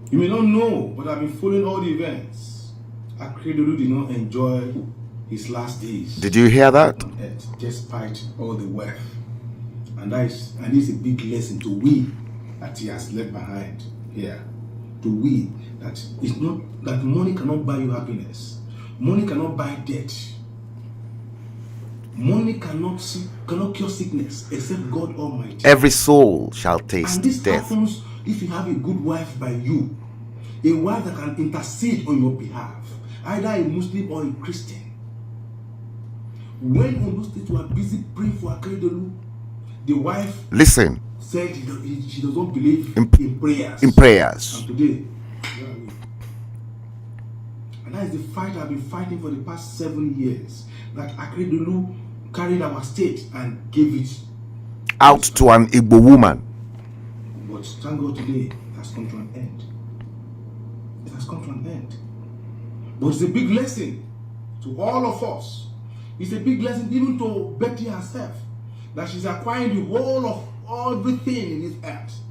You may not know, but I've been following all the events. Akérédolú did not enjoy his last days. Did you hear that? On earth, despite all the wealth, and this is a big lesson to we that he has left behind here. To we that it's not that money cannot buy you happiness, money cannot buy debt, money cannot cure sickness except God Almighty. Every soul shall taste and this death. happens if you have a good wife by you, a wife that can intercede on your behalf. Either a Muslim or a Christian. When Ondo State were busy praying for Akérédolú, the wife said she does not believe in prayers. In prayers. And today, and that is the fight I've been fighting for the past 7 years. That Akérédolú carried our state and gave it out to an Igbo woman. But thank God today it has come to an end. It has come to an end. But it's a big lesson to all of us. It's a big lesson even to Betty herself, that she's acquiring the whole of everything in this earth.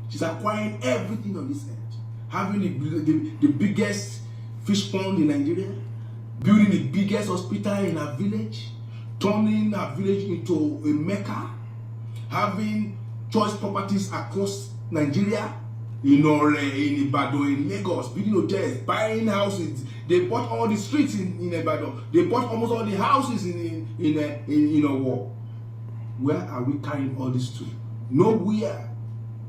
She's acquiring everything on this earth. Having the biggest fish pond in Nigeria, building the biggest hospital in her village, turning her village into a Mecca, having choice properties across Nigeria, in Ore, in Ibadan, in Lagos, building hotels, buying houses. They bought all the streets in Ibadan. They bought almost all the houses in Owo. Where are we carrying all this to? Nowhere.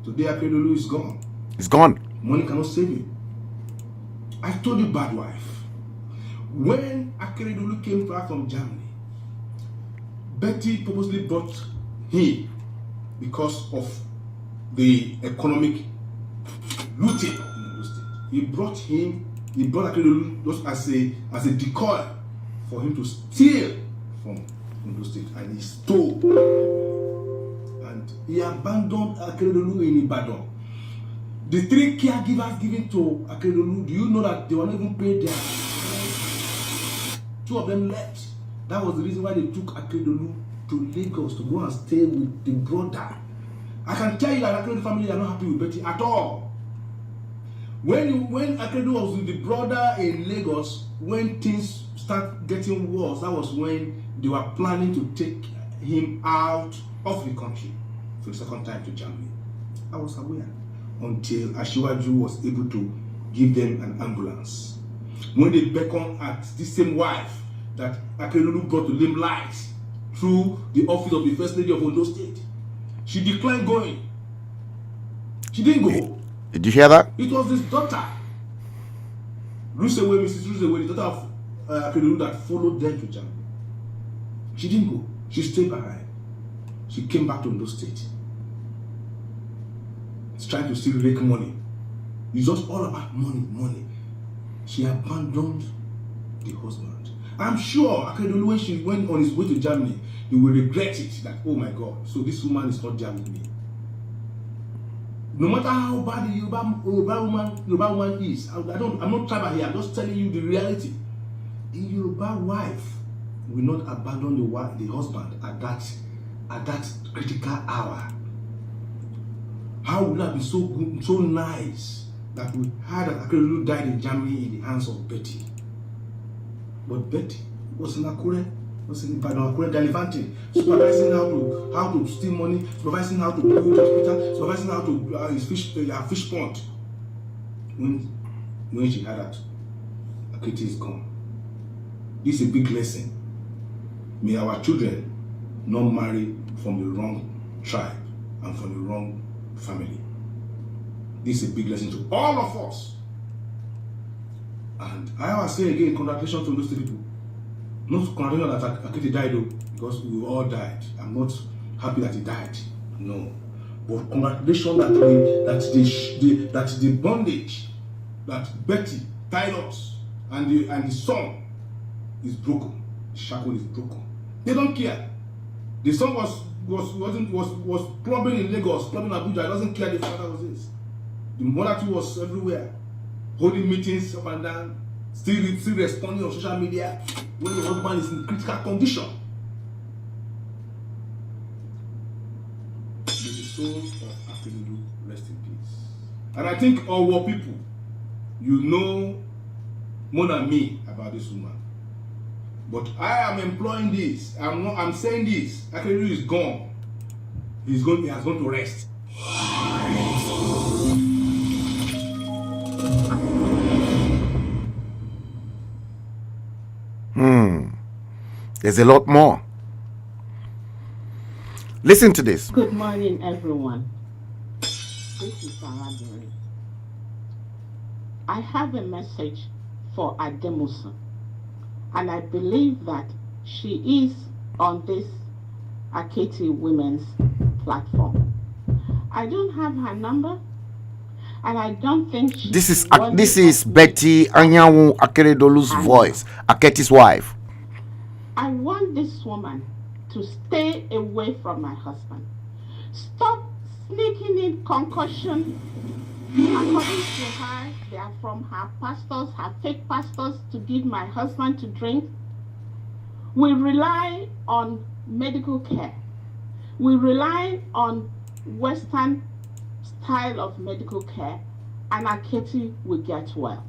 Today Akérédolú is gone. It's gone. Money cannot save him. I told you, bad wife. When Akérédolú came back from Germany, Betty purposely brought him because of the economic looting in the state. He brought Akérédolú just as a decoy for him to steal from Ondo State, and he stole. And he abandoned Akérédolú in Ibadan. The 3 caregivers given to Akérédolú, do you know that they were not even paid there? 2 of them left. That was the reason why they took Akérédolú to Lagos to go and stay with the brother. I can tell you that Akérédolú family are not happy with Betty at all. When Akérédolú was with the brother in Lagos, when things start getting worse, that was when they were planning to take him out of the country for the second time to Germany. I was aware until Ashiwaju was able to give them an ambulance. When they beckoned at this same wife that Akeredolu brought to limelight through the office of the First Lady of Ondo State, she declined going. She didn't go. Did you hear that? It was his daughter, Rusewe, Mrs. Rusewe, the daughter of Akeredolu, that followed them to Germany. She didn't go. She stayed behind. She came back to Ondo State. She's trying to still rake money. It's just all about money, money. She abandoned the husband. I'm sure Akeredolu, when she went on his way to Germany, he will regret it. That, oh my God, so this woman is not there with me. No matter how bad the Yoruba woman is, I'm not tribal here. I'm just telling you the reality. A Yoruba wife will not abandon the husband at that critical hour. How would that be so good, so nice that we heard that Akeredolu died in Germany in the hands of Betty? But Betty was in Akure, was in Akure Delivanting, supervising how to steal money, supervising how to build hospital, supervising how to fish pond. When she heard that Akete is gone. This is a big lesson. May our children not marry from the wrong tribe and from the wrong family. This is a big lesson to all of us. And I will say again, congratulations to those people. Not congratulations that Akete died though, because we all died. I'm not happy that he died. No. But congratulations that the bondage that Betty tied us and the son is broken. The shackle is broken. They don't care. The son was clubbing in Lagos, clubbing in Abuja. He doesn't care. The father was this. The mother too was everywhere, holding meetings up and down, still responding on social media when the husband is in critical condition. May the soul of Akeredolu rest in peace. And I think our people, you know more than me about this woman. But I am employing this. I'm saying this. Akeredolu is gone. He has gone to rest. There's a lot more. Listen to this. Good morning, everyone. This is Banditry. I have a message for Ademusa, and I believe that she is on this Akete Women's platform. I don't have her number, and I don't think she. This is Betty Anyanwu Akeredolu's voice, Akete's wife. I want this woman to stay away from my husband. Stop sneaking in concussion. According to her, they are from her pastors, her fake pastors, to give my husband to drink. We rely on medical care. We rely on Western style of medical care, and Akete will get well.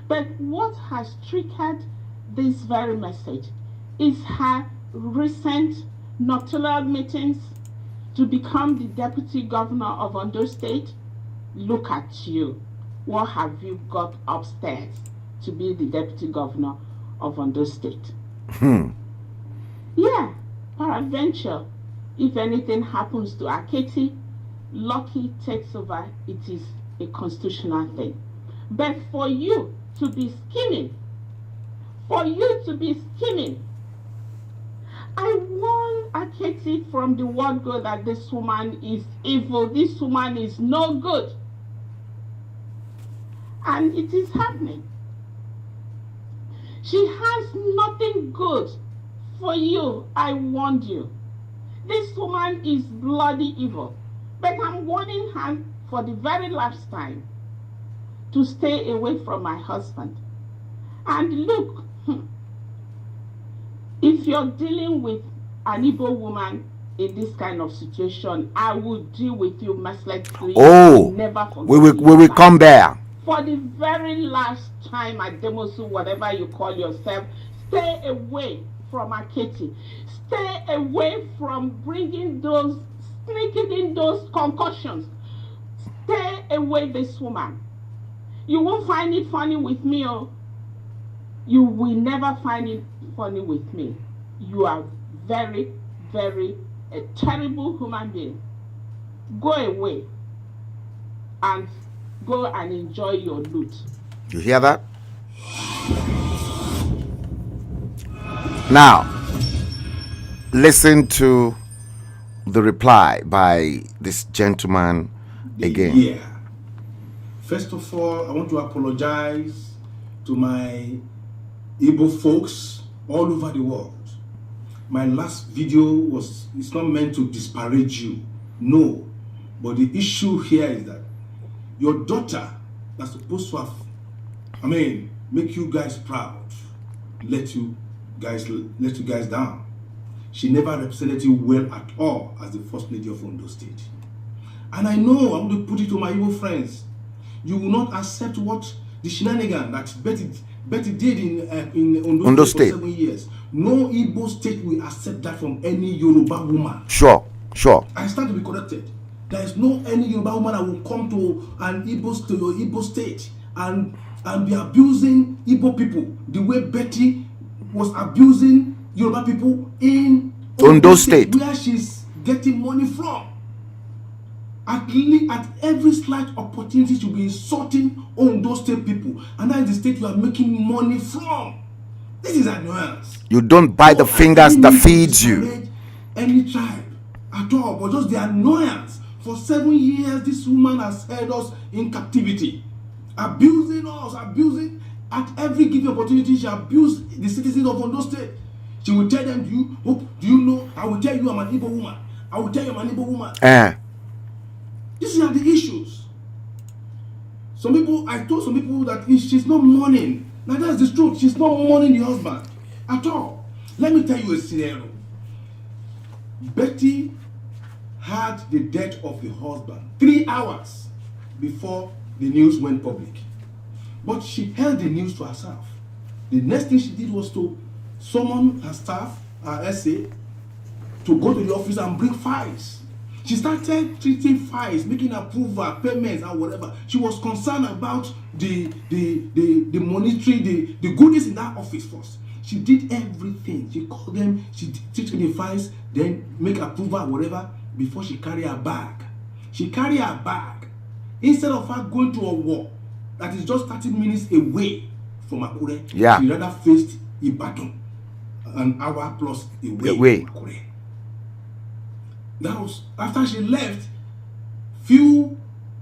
But what has triggered this very message is her recent nocturnal meetings to become the deputy governor of Ondo State. Look at you. What have you got upstairs to be the deputy governor of Ondo State? Yeah, peradventure, if anything happens to Akete, Lucky takes over. It is a constitutional thing. But for you to be scheming, I warn Akete from the word go that this woman is evil, this woman is no good. And it is happening. She has nothing good for you, I warned you. This woman is bloody evil. But I'm warning her for the very last time to stay away from my husband. And look, if you're dealing with an Igbo woman in this kind of situation, I will deal with you mercilessly. Oh, never we will come there. For the very last time, Ademusu, whatever you call yourself, stay away from Akete. Stay away from bringing those sneaking in those concoctions. Stay away this woman. You won't find it funny with me, oh. You will never find it funny with me. You are very, very a terrible human being. Go away and go and enjoy your loot. You hear that? Now, listen to the reply by this gentleman again. Yeah. First of all, I want to apologize to my Igbo folks all over the world. My last video it's not meant to disparage you. No. But the issue here is that your daughter that's supposed to have, make you guys proud, let you guys down. She never represented you well at all as the First Lady of Ondo State. And I know, I'm going to put it to my Igbo friends, you will not accept what the shenanigan that Betty did in Ondo State for 7 years. No Igbo state will accept that from any Yoruba woman. Sure. I stand to be corrected. There is no any Yoruba woman that will come to an Igbo state and be abusing Igbo people the way Betty was abusing Yoruba people in Ondo State, where she's getting money from. At every slight opportunity to be insulting Ondo State people, and that is the state you are making money from. This is annoyance. You don't buy the fingers that feeds you. Any tribe at all, but just the annoyance. For 7 years, this woman has held us in captivity, abusing us, abusing at every given opportunity. She abused the citizens of Ondo State. She will tell them, do you know? I will tell you I'm an Igbo woman. I will tell you I'm an Igbo woman. These are the issues. I told some people that she's not mourning. Now that's the truth. She's not mourning the husband at all. Let me tell you a scenario. Betty had the death of the husband 3 hours before the news went public. But she held the news to herself. The next thing she did was to summon her staff, her SA, to go to the office and bring files. She started treating files, making approval, payments, and whatever. She was concerned about the monetary, the goodies in that office first. She did everything. She called them, she treated the files, then make approval, whatever, before she carry her bag. She carry her bag. Instead of her going to a war that is just 30 minutes away from Akure, she rather faced Ibadan, an hour plus away from Akure. That was after she left. Few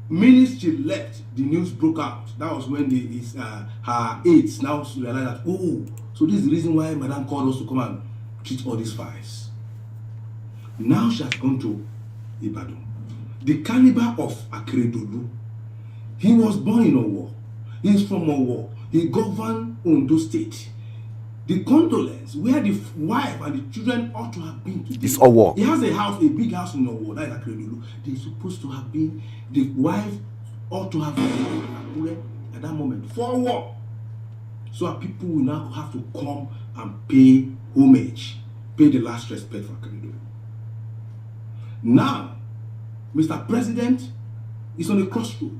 minutes she left, the news broke out. That was when her aides now realized that, so this is the reason why Madam called us to come and treat all these files. Now she has gone to Ibadan. The caliber of Akeredolu. He was born in Owo. He is from Owo. He governed Ondo State. The condolence where the wife and the children ought to have been today. It's Owo. He has a house, a big house in Owo. That is Akeredolu. They're supposed to have been. The wife ought to have been at that moment for war. So our people will now have to come and pay homage, pay the last respect for Akeredolu. Now, Mr. President is on a crossroad.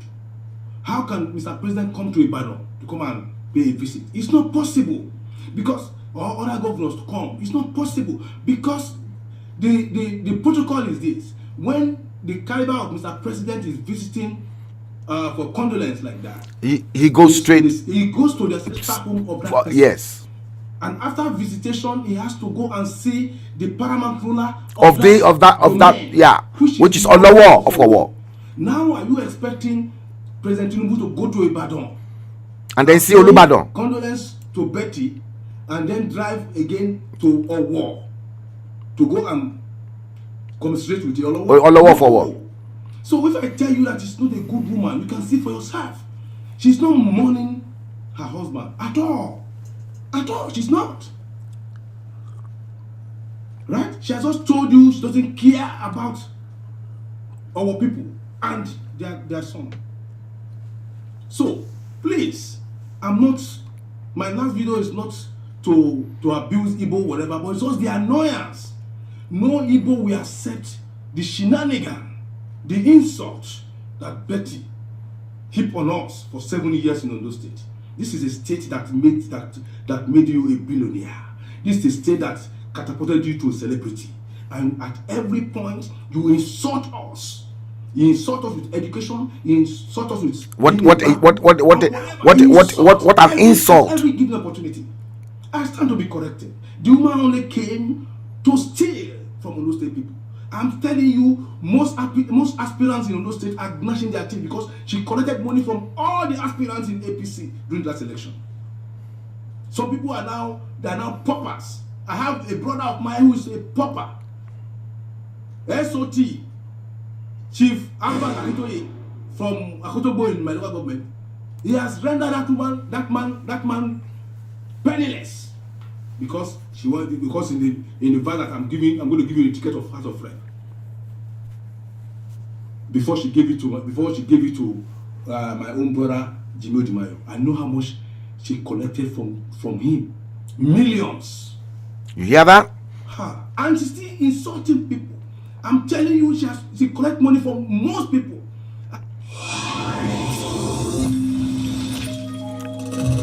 How can Mr. President come to Ibadan to come and pay a visit? It's not possible. Because or other governors to come. It's not possible because the protocol is this: when the caliber of Mr. President is visiting for condolence like that, he goes straight. He goes to the ancestral home of that person. Yes. And after visitation, he has to go and see the paramount ruler of that, which is on the wall of Owo. Now, are you expecting President Tinubu to go to Ibadan and then see Olubadan, condolence to Betty, and then drive again to Owo to go and commiserate with the Olowo for war? So if I tell you that she's not a good woman, you can see for yourself. She's not mourning her husband at all. At all, she's not. Right? She has just told you she doesn't care about our people and their son. So, please, my last video is not to abuse Igbo, whatever, but it's just the annoyance. No Igbo will accept the shenanigan, the insult that Betty heaped on us for 7 years in Ondo State. This is a state that made you a billionaire. This is a state that catapulted you to a celebrity. And at every point, you insult us. You insult us with education. You insult us with what an insult. Every given opportunity, I stand to be corrected. The woman only came to steal from Ondo State people. I'm telling you, most aspirants in Ondo State are gnashing their teeth because she collected money from all the aspirants in APC during that election. Some people are now paupers. I have a brother of mine who is a pauper. SOT, Chief Albert Akintoye from Akotobo in my local government. He has rendered that man penniless because in the van that I'm going to give you the ticket of Heart of Friend. Before she gave it to my own brother Jimmy Odimayo, I know how much she collected from him. Millions. You hear that? And she's still insulting people. I'm telling you, she collects money from most people.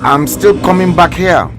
I'm still coming back here.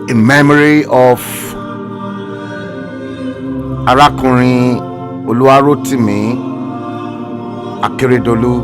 In memory of Arákùnrin Olúwarótìmí Akérédolú.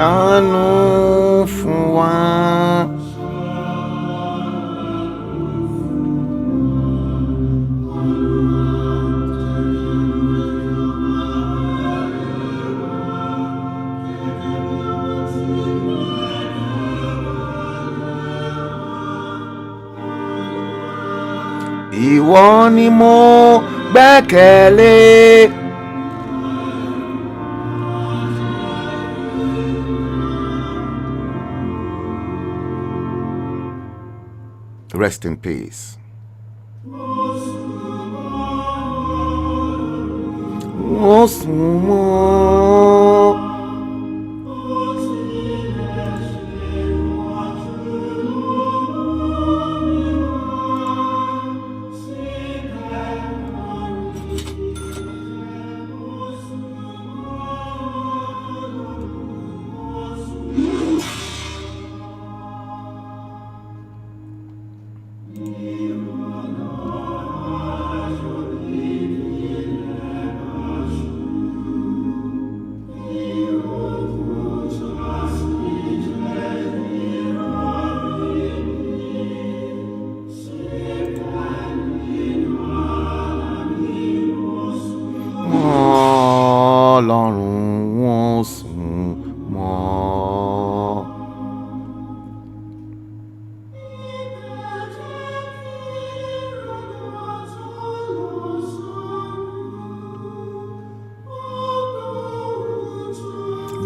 ṣàánú fún wa. Ìwọ ni mo gbẹ́kẹ̀lé. Rest in peace.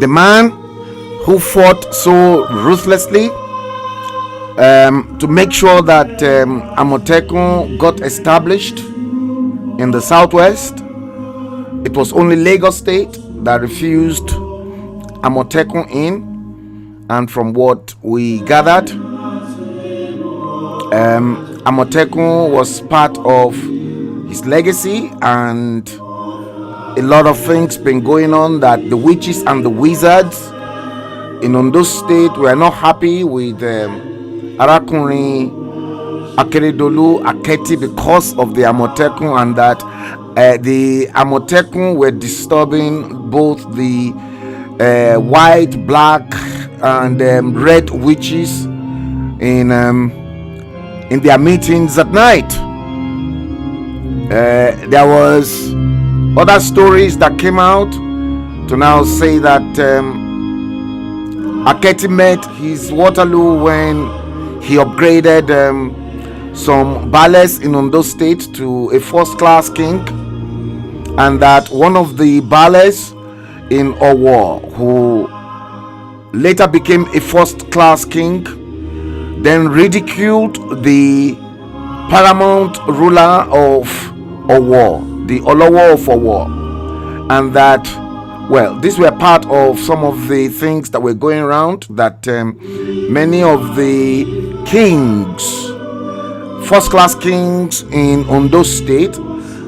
The man who fought so ruthlessly to make sure that Amotekun got established in the southwest. It was only Lagos State that refused Amotekun in, and from what we gathered, Amotekun was part of his legacy, and a lot of things been going on that the witches and the wizards in Ondo State were not happy with Arakunrin Akeredolu Aketi because of the Amotekun, and that the Amotekun were disturbing both the white, black, and red witches in their meetings at night. There was other stories that came out to now say that Aketi met his Waterloo when he upgraded some ballets in Ondo State to a first-class king, and that one of the ballets in Owo, who later became a first-class king, then ridiculed the paramount ruler of Owo, the Olowo of Owo, and that, well, these were part of some of the things that were going around, that many of the kings, first-class kings in Ondo State,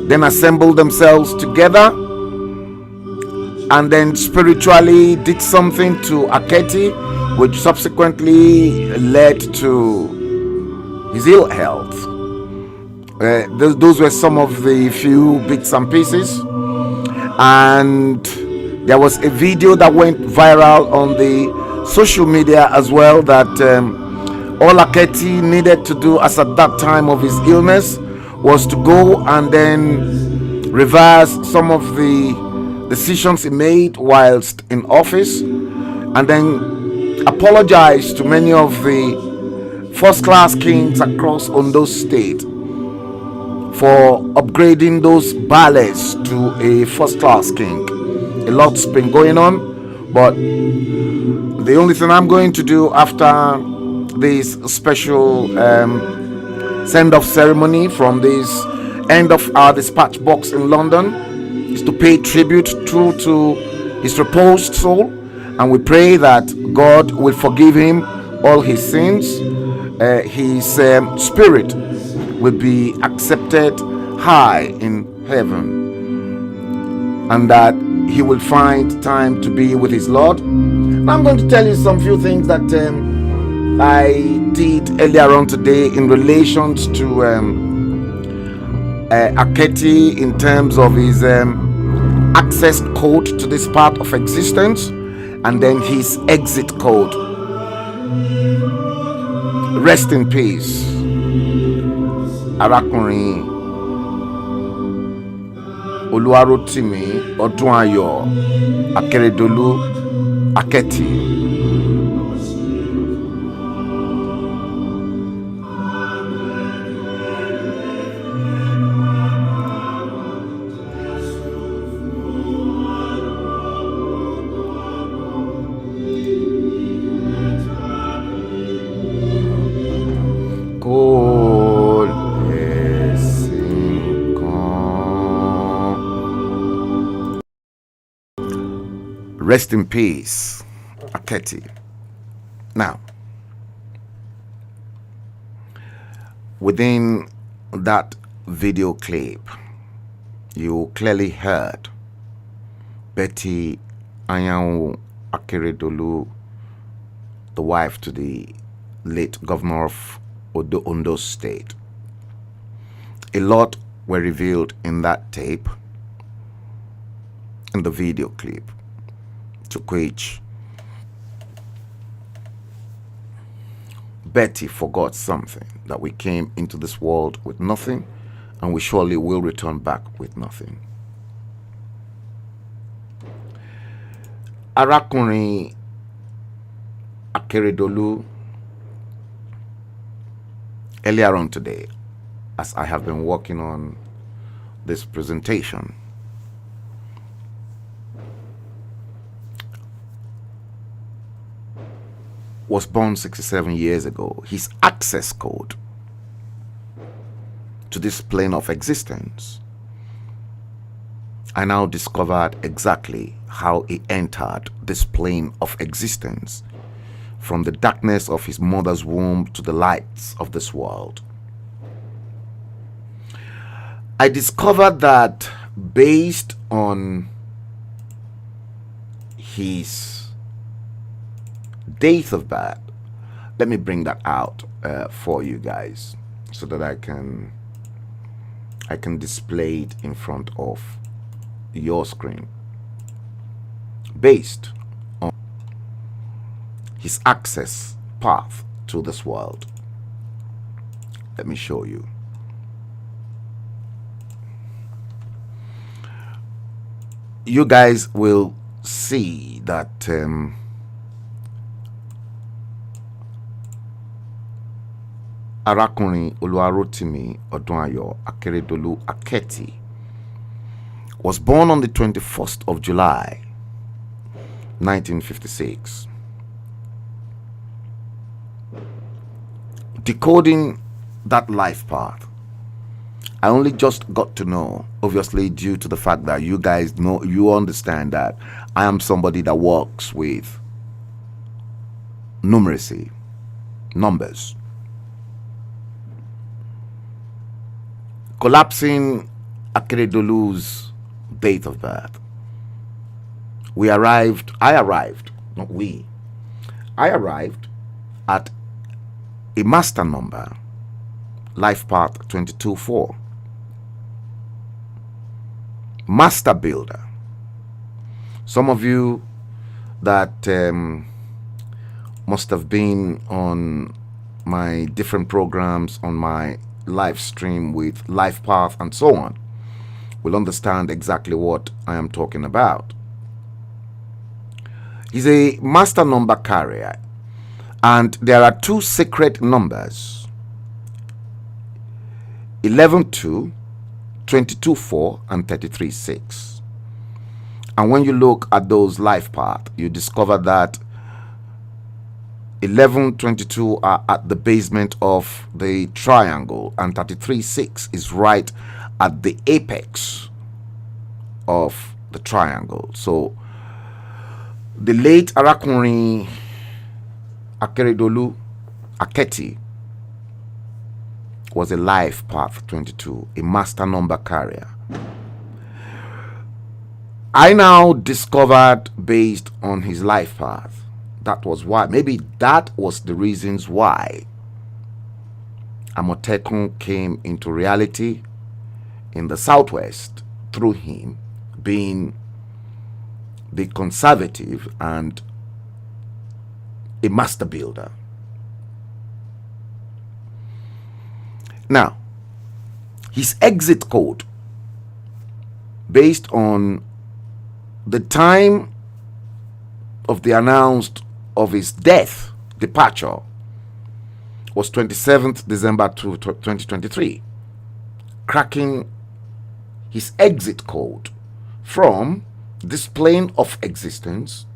then assembled themselves together and then spiritually did something to Aketi, which subsequently led to his ill health. Those were some of the few bits and pieces, and there was a video that went viral on the social media as well, that all Aketi needed to do as at that time of his illness was to go and then reverse some of the decisions he made whilst in office, and then apologize to many of the first-class kings across Ondo State for upgrading those ballets to a first-class king. A lot's been going on, but the only thing I'm going to do after this special send-off ceremony from this end of our dispatch box in London is to pay tribute true to his reposed soul, and we pray that God will forgive him all his sins. His spirit will be accepted high in heaven, and that he will find time to be with his Lord. Now I'm going to tell you some few things that I did earlier on today in relations to Aketi in terms of his access code to this part of existence, and then his exit code. Rest in peace, Arákùnrin Olúwarótìmí Ọdúnayọ̀ Akérédolú Akẹ́tì. Rest in peace, Akẹ́tì. Now, within that video clip, you clearly heard Betty Anyanwu Akeredolu, the wife to the late governor of Ondo State. A lot were revealed in that tape, in the video clip, to which Betty forgot something, that we came into this world with nothing and we surely will return back with nothing. Arákùnrin Akeredolu, earlier on today, as I have been working on this presentation, was born 67 years ago. His access code to this plane of existence, I now discovered exactly how he entered this plane of existence, from the darkness of his mother's womb to the lights of this world. I discovered that based on his date of birth, let me bring that out for you guys so that I can display it in front of your screen. Based on his access path to this world, let me show you. You guys will see that Arákùnrin Olúwarótìmí Ọdúnayọ̀ Akérédolú Akẹ́tì was born on the 21st of July, 1956. Decoding that life path, I only just got to know, obviously due to the fact that you guys know, you understand that I am somebody that works with numeracy, numbers. Collapsing Akeredolu's date of birth, I arrived at a master number, life path 22-4. Master builder. Some of you that must have been on my different programs, on my live stream with life path and so on, will understand exactly what I am talking about. He's a master number carrier, and there are two sacred numbers, 11-2, 22-4, and 33-6. And when you look at those life path, you discover that 11, 22 are at the basement of the triangle, and 33-6 is right at the apex of the triangle. So the late Arákùnrin Akeredolu Akẹ́tì was a life path 22, a master number carrier. I now discovered, based on his life path, that was why, maybe that was the reasons why Amotekun came into reality in the southwest through him being the conservative and a master builder. Now, his exit code, based on the time of the announced of his departure, was 27th December 2023, cracking his exit code from this plane of existence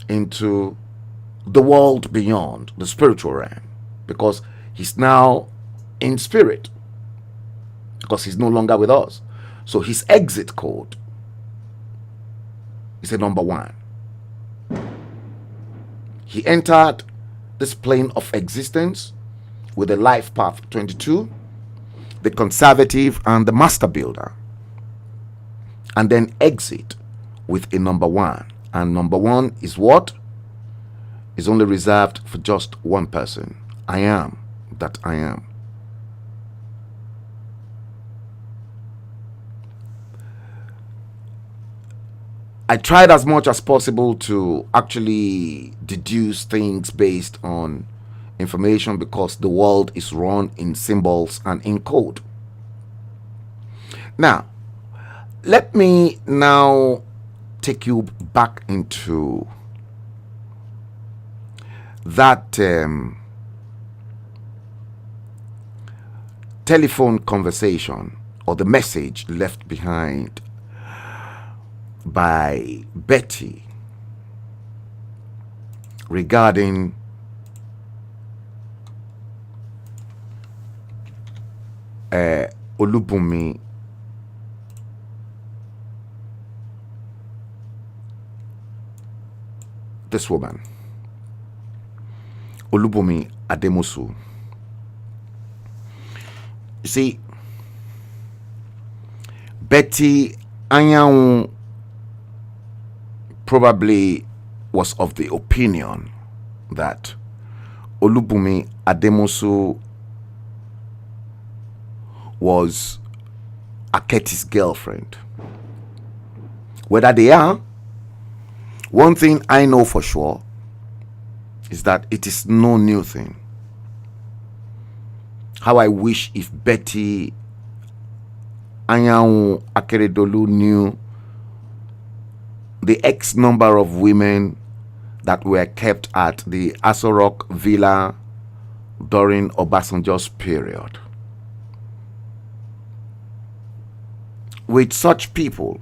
into the world beyond, the spiritual realm, because he's now in spirit, because he's no longer with us. So his exit code is a number 1. He entered this plane of existence with a life path 22, the conservative and the master builder, and then exit with a number 1. And number 1 is what? Is only reserved for just one person. I am that I am. I tried as much as possible to actually deduce things based on information, because the world is run in symbols and in code. Now, let me now take you back into that telephone conversation, or the message left behind by Betty regarding Olubunmi this woman, Olubunmi Ademosu. You see, Betty Anyanwu probably was of the opinion that Olubunmi Ademosu was Aketi's girlfriend. Whether they are, one thing I know for sure is that it is no new thing. How I wish if Betty Anyanwu Akeredolu knew the X number of women that were kept at the Aso Rock Villa during Obasanjo's period. With such people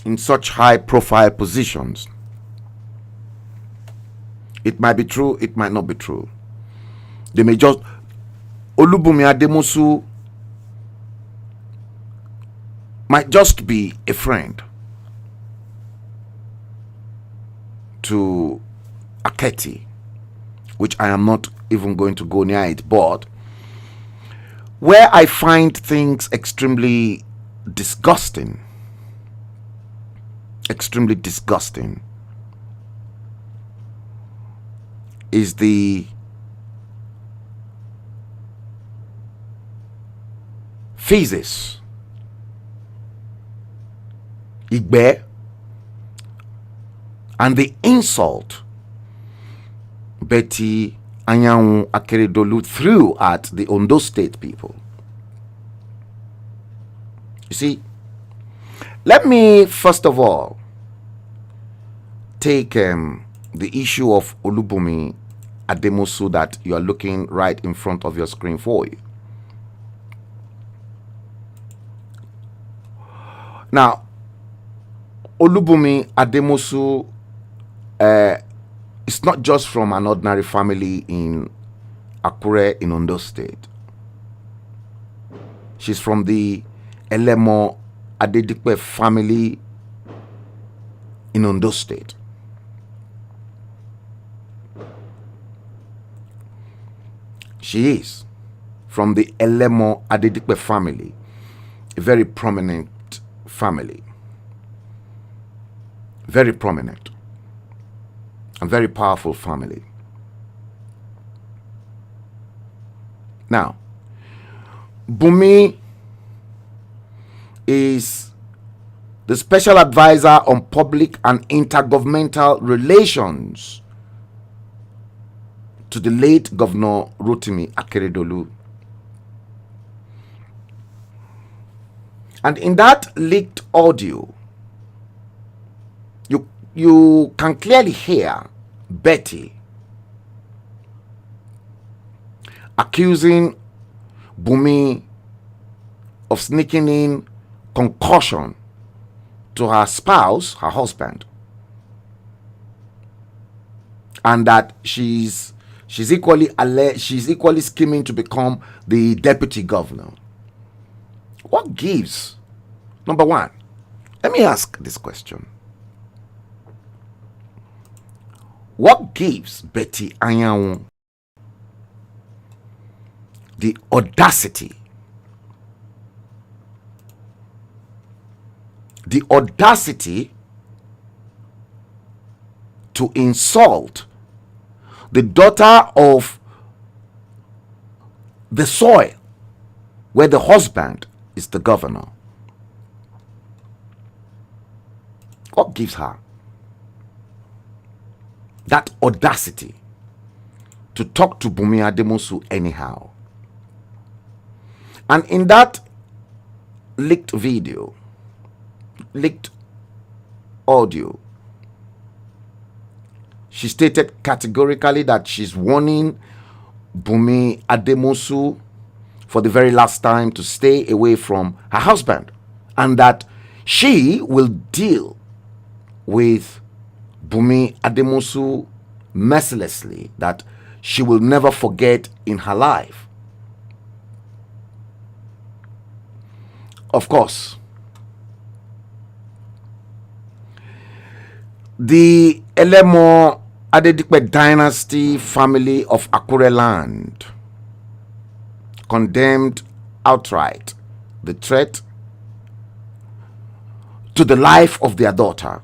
in such high profile positions, it might be true, it might not be true. They may just, Olubunmi Ademosu might just be a friend to Aketi, which I am not even going to go near it. But where I find things extremely disgusting, is the feces, Igbe, and the insult Betty Anyanwu Akeredolu threw at the Ondo State people. You see, let me first of all take the issue of Olubunmi Ademosu that you are looking right in front of your screen for you. Now, Olubunmi Ademosu is not just from an ordinary family in Akure in Ondo State. She's from the Elemo Adedipe family in Ondo State. She is from the Elemo Adedipe family, a very prominent family. Very prominent and very powerful family. Now, Bunmi is the special advisor on public and intergovernmental relations to the late Governor Rotimi Akeredolu. And in that leaked audio, you can clearly hear Betty accusing Bumi of sneaking in concussion to her spouse, her husband, and that she's equally scheming to become the deputy governor. What gives? Number one, let me ask this question. What gives Betty Anyanwu the audacity to insult the daughter of the soil where the husband is the governor? What gives her that audacity to talk to Bumi Ademosu anyhow? And in that leaked audio, she stated categorically that she's warning Bumi Ademosu for the very last time to stay away from her husband, and that she will deal with Bumi Ademosu mercilessly, that she will never forget in her life. Of course, the Elemo Adedipe dynasty family of Akure land condemned outright the threat to the life of their daughter,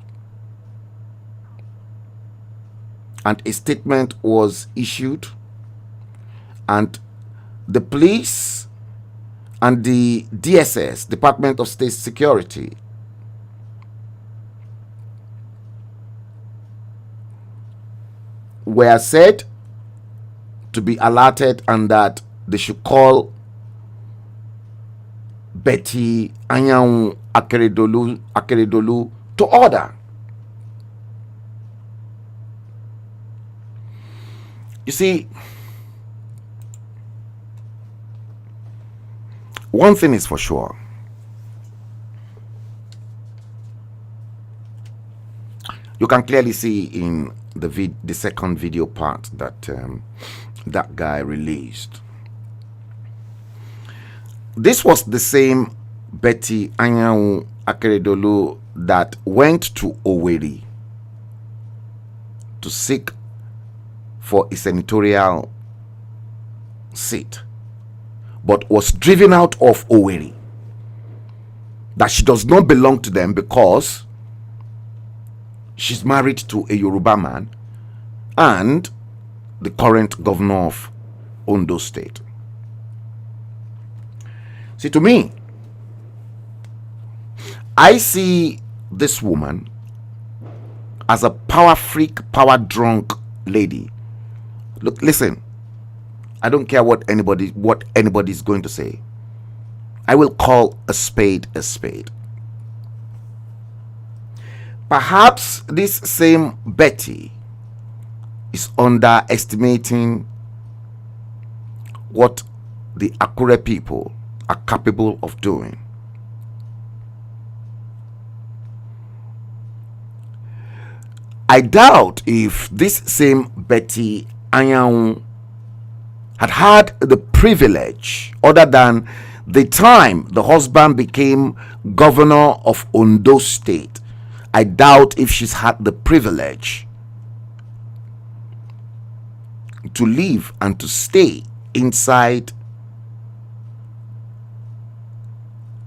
and a statement was issued, and the police and the DSS, Department of State Security, were said to be alerted, and that they should call Betty Anyanwu Akeredolu to order. You see, one thing is for sure. You can clearly see in the second video part that that guy released. This was the same Betty Anyanwu Akeredolu that went to Owerri to seek for a senatorial seat, but was driven out of Owerri, that she does not belong to them because she's married to a Yoruba man and the current governor of Ondo State. See, to me, I see this woman as a power freak, power drunk lady. Look, listen, I don't care what anybody is going to say. I will call a spade a spade. Perhaps this same Betty is underestimating what the Akure people are capable of doing. I doubt if this same Betty Anyanwu had the privilege, other than the time the husband became governor of Ondo State. I doubt if she's had the privilege to live and to stay inside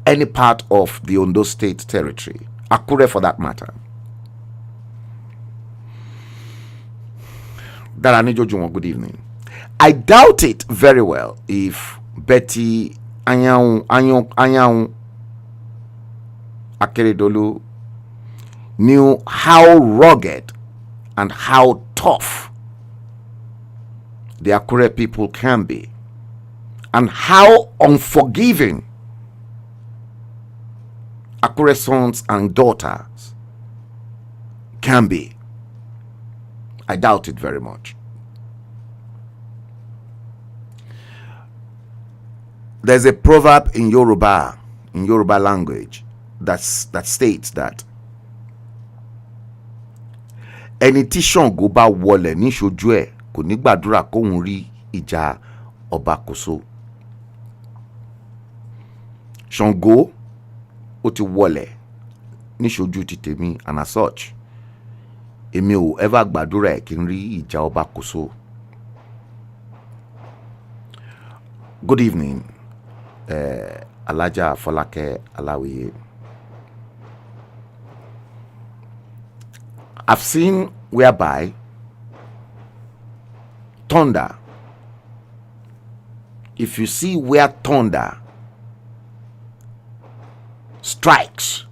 any part of the Ondo State territory, Akure for that matter. Good evening. I doubt it very well if Betty Anyanwu Akeredolu knew how rugged and how tough the Akure people can be, and how unforgiving Akure sons and daughters can be. I doubt it very much. There's a proverb in Yoruba language that states that ẹni tí Ṣàngó bá wọlẹ̀ ní ṣojú ẹ̀ kò ní gbàdúrà kóhun rí ìjà ọba Kòso. Ṣàngó ó ti wọlẹ̀ ní ṣojú ti tèmi, and as such èmi ò ever gbàdúrà ẹ̀ kí n rí ìjà ọba Kòso. Good evening, Alaja Folake Alawiye. I've seen whereby thunder, if you see where thunder strikes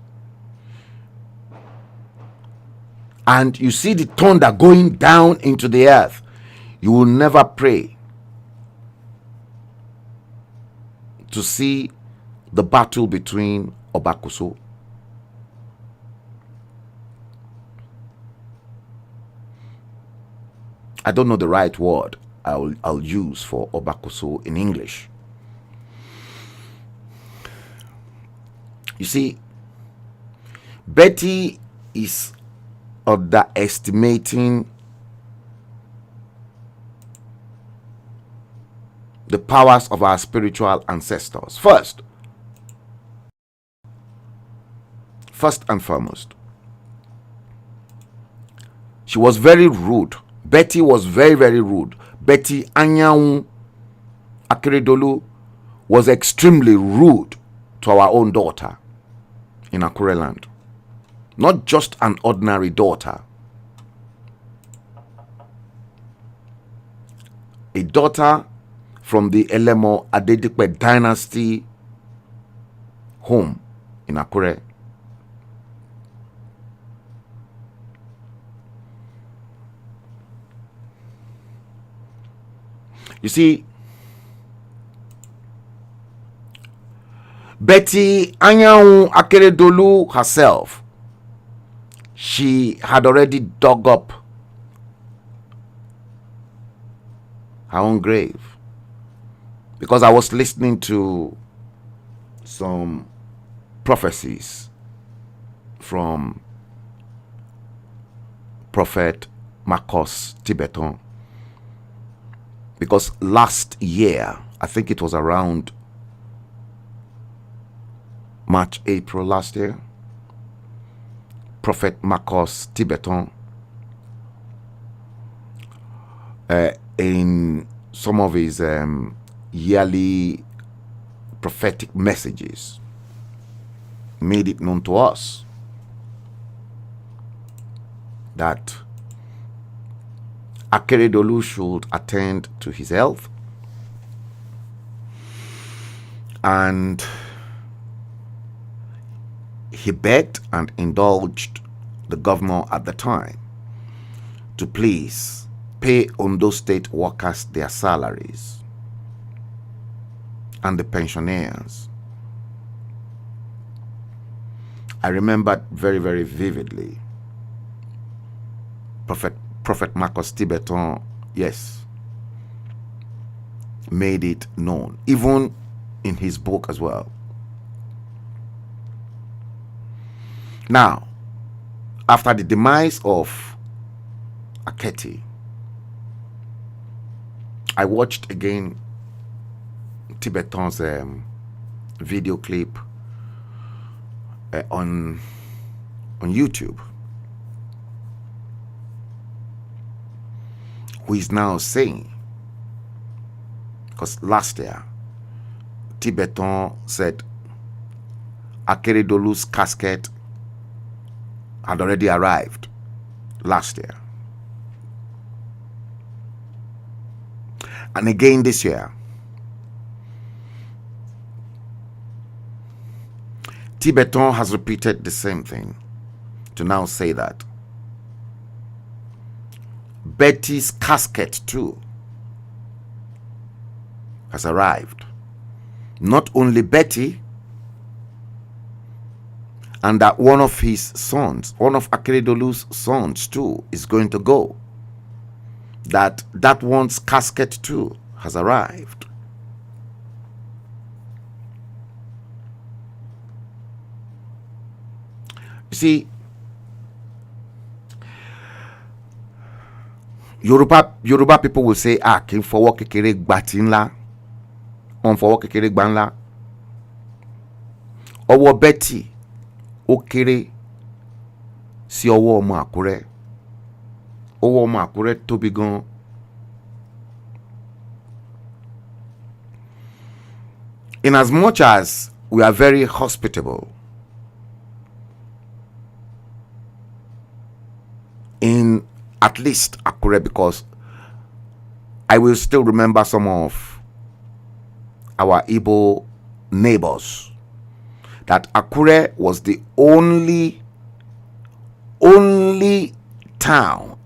and you see the thunder going down into the earth, you will never pray to see the battle between Ọba Kòso. I don't know the right word I'll use for Ọba Kòso in English. You see, Betty is underestimating the powers of our spiritual ancestors. First and foremost, she was very rude. Betty was very, very rude. Betty Anyanwu Akeredolu was extremely rude to our own daughter in Akure land. Not just an ordinary daughter. A daughter from the Elemo Adedipe dynasty home in Akure. You see, Betty Anyanwu Akeredolu herself, she had already dug up her own grave, because I was listening to some prophecies from Prophet Marcus Tibetan. Because last year, I think it was around March, April last year, Prophet Marcus Tibetan, in some of his yearly prophetic messages, made it known to us that Akeredolu should attend to his health, and he begged and indulged the governor at the time to please pay Ondo State workers their salaries and the pensioners. I remember very, very vividly Prophet Marcus Tibetan, yes, made it known, even in his book as well. Now, after the demise of Aketi, I watched again Tibetan's video clip on YouTube, who is now saying, because last year Tibetan said Akeredolu's casket had already arrived last year, and again this year Tibetan has repeated the same thing to now say that Betty's casket too has arrived. Not only Betty, and that one of his sons, one of Akeredolu's sons too, is going to go. That one's casket too has arrived. You see, Yoruba people will say, kí n fọwọ́ kékeré gbá tí ńlá. Wọ́n fọwọ́ kékeré gbá ńlá. Ọwọ́ Betty ó kéré sí ọwọ́ ọmọ Àkúrẹ́. Ọwọ́ ọmọ Àkúrẹ́ tóbi gan. In as much as we are very hospitable in at least Akure, because I will still remember some of our Igbo neighbors, that Akure was the only town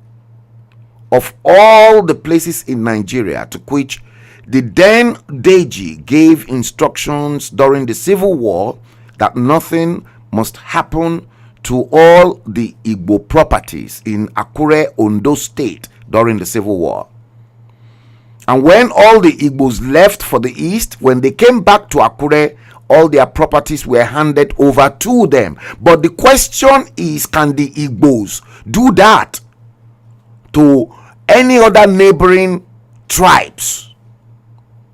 of all the places in Nigeria to which the then Deji gave instructions during the Civil War that nothing must happen to all the Igbo properties in Akure, Ondo State during the Civil War. And when all the Igbos left for the east, when they came back to Akure, all their properties were handed over to them. But the question is, can the Igbos do that to any other neighboring tribes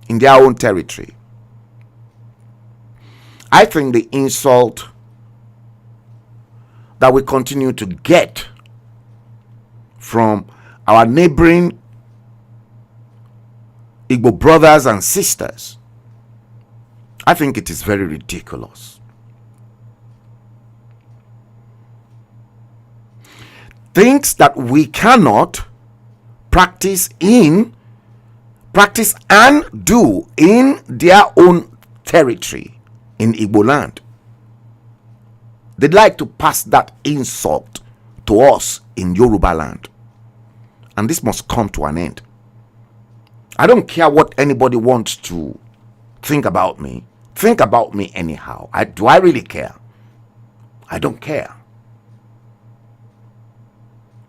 in their own territory? I think the insult that we continue to get from our neighboring Igbo brothers and sisters, I think it is very ridiculous. Things that we cannot practice and do in their own territory in Igbo land. They'd like to pass that insult to us in Yoruba land. And this must come to an end. I don't care what anybody wants to think about me. Think about me anyhow. Do I really care? I don't care.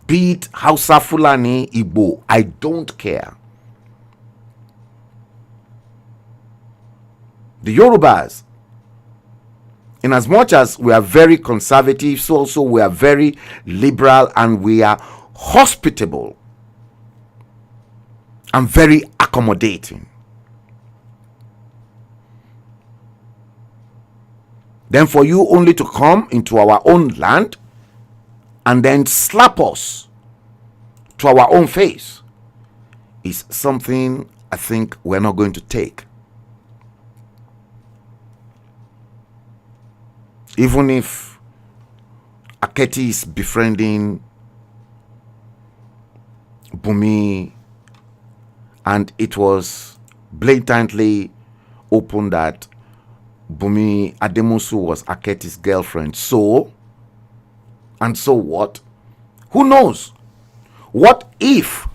Be it Hausa, Fulani, Igbo, I don't care. The Yorubas, in as much as we are very conservative, so also we are very liberal and we are hospitable and very accommodating. Then for you only to come into our own land and then slap us to our own face is something I think we're not going to take. Even if Aketi is befriending Bumi and it was blatantly open that Bumi Ademusu was Aketi's girlfriend, so what? Who knows? What if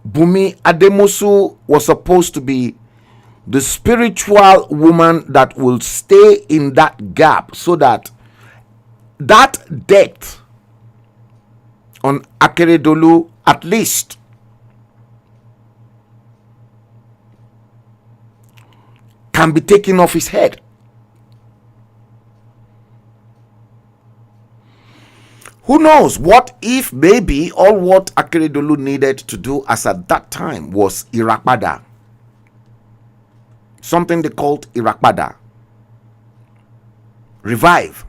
Bumi Ademusu was supposed to be the spiritual woman that will stay in that gap, so that that death on Akeredolu at least can be taken off his head? Who knows? What if maybe all what Akeredolu needed to do as at that time was Irakpada? Something they called Irakpada. Revive.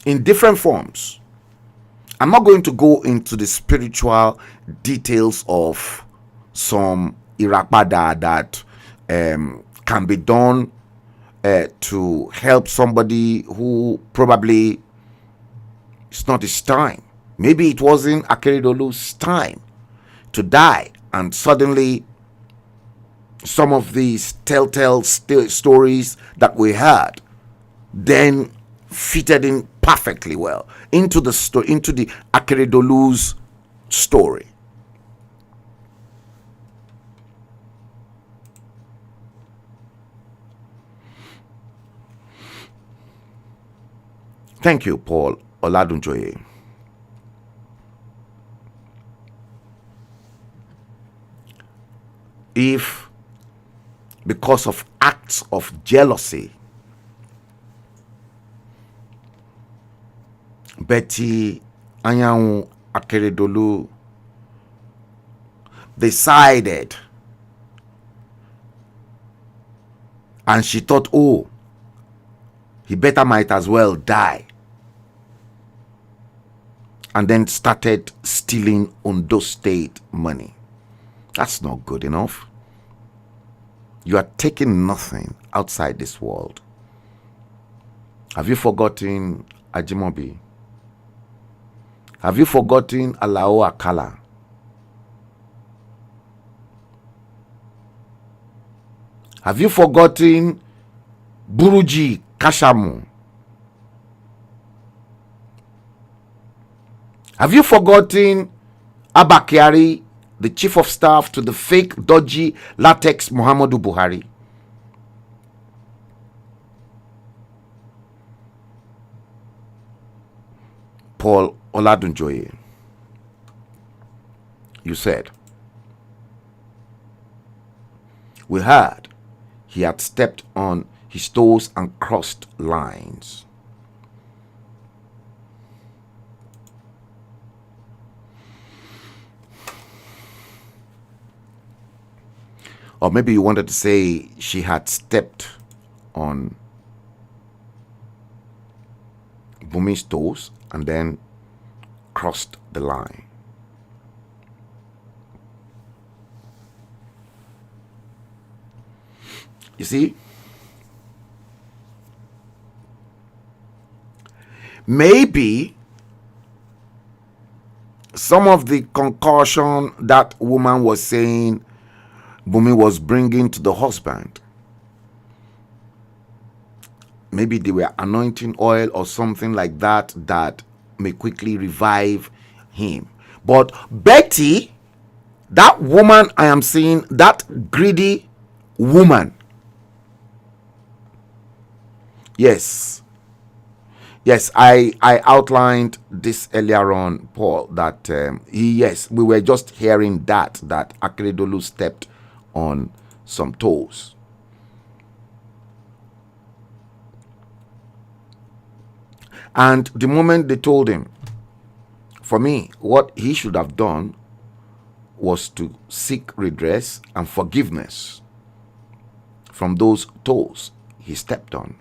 In different forms. I'm not going to go into the spiritual details of some Irakpada that can be done to help somebody who probably it's not his time. Maybe it wasn't Akeredolu's time to die, and suddenly some of these telltale stories that we had then fitted in perfectly well into the story, into the Akeredolu's story. Thank you, Paul Oladunjoye. If because of acts of jealousy, Betty Anyanwu Akeredolu decided, and she thought, oh, he better might as well die, and then started stealing Ondo State money. That's not good enough. You are taking nothing outside this world. Have you forgotten Ajimobi? Have you forgotten Alao Akala? Have you forgotten Buruji Kashamu? Have you forgotten Abakiari, the chief of staff to the fake, dodgy, latex Muhammadu Buhari? Paul Oladunjoye, you said, we heard he had stepped on his toes and crossed lines. Or maybe you wanted to say she had stepped on Bumi's toes and then crossed the line. You see, maybe some of the concussion that woman was saying Bumi was bringing to the husband, maybe they were anointing oil or something like that that may quickly revive him. But Betty, that woman I am seeing, that greedy woman, yes, I outlined this earlier on, Paul, that we were just hearing that Akeredolu stepped on some toes. And the moment they told him, for me, what he should have done was to seek redress and forgiveness from those toes he stepped on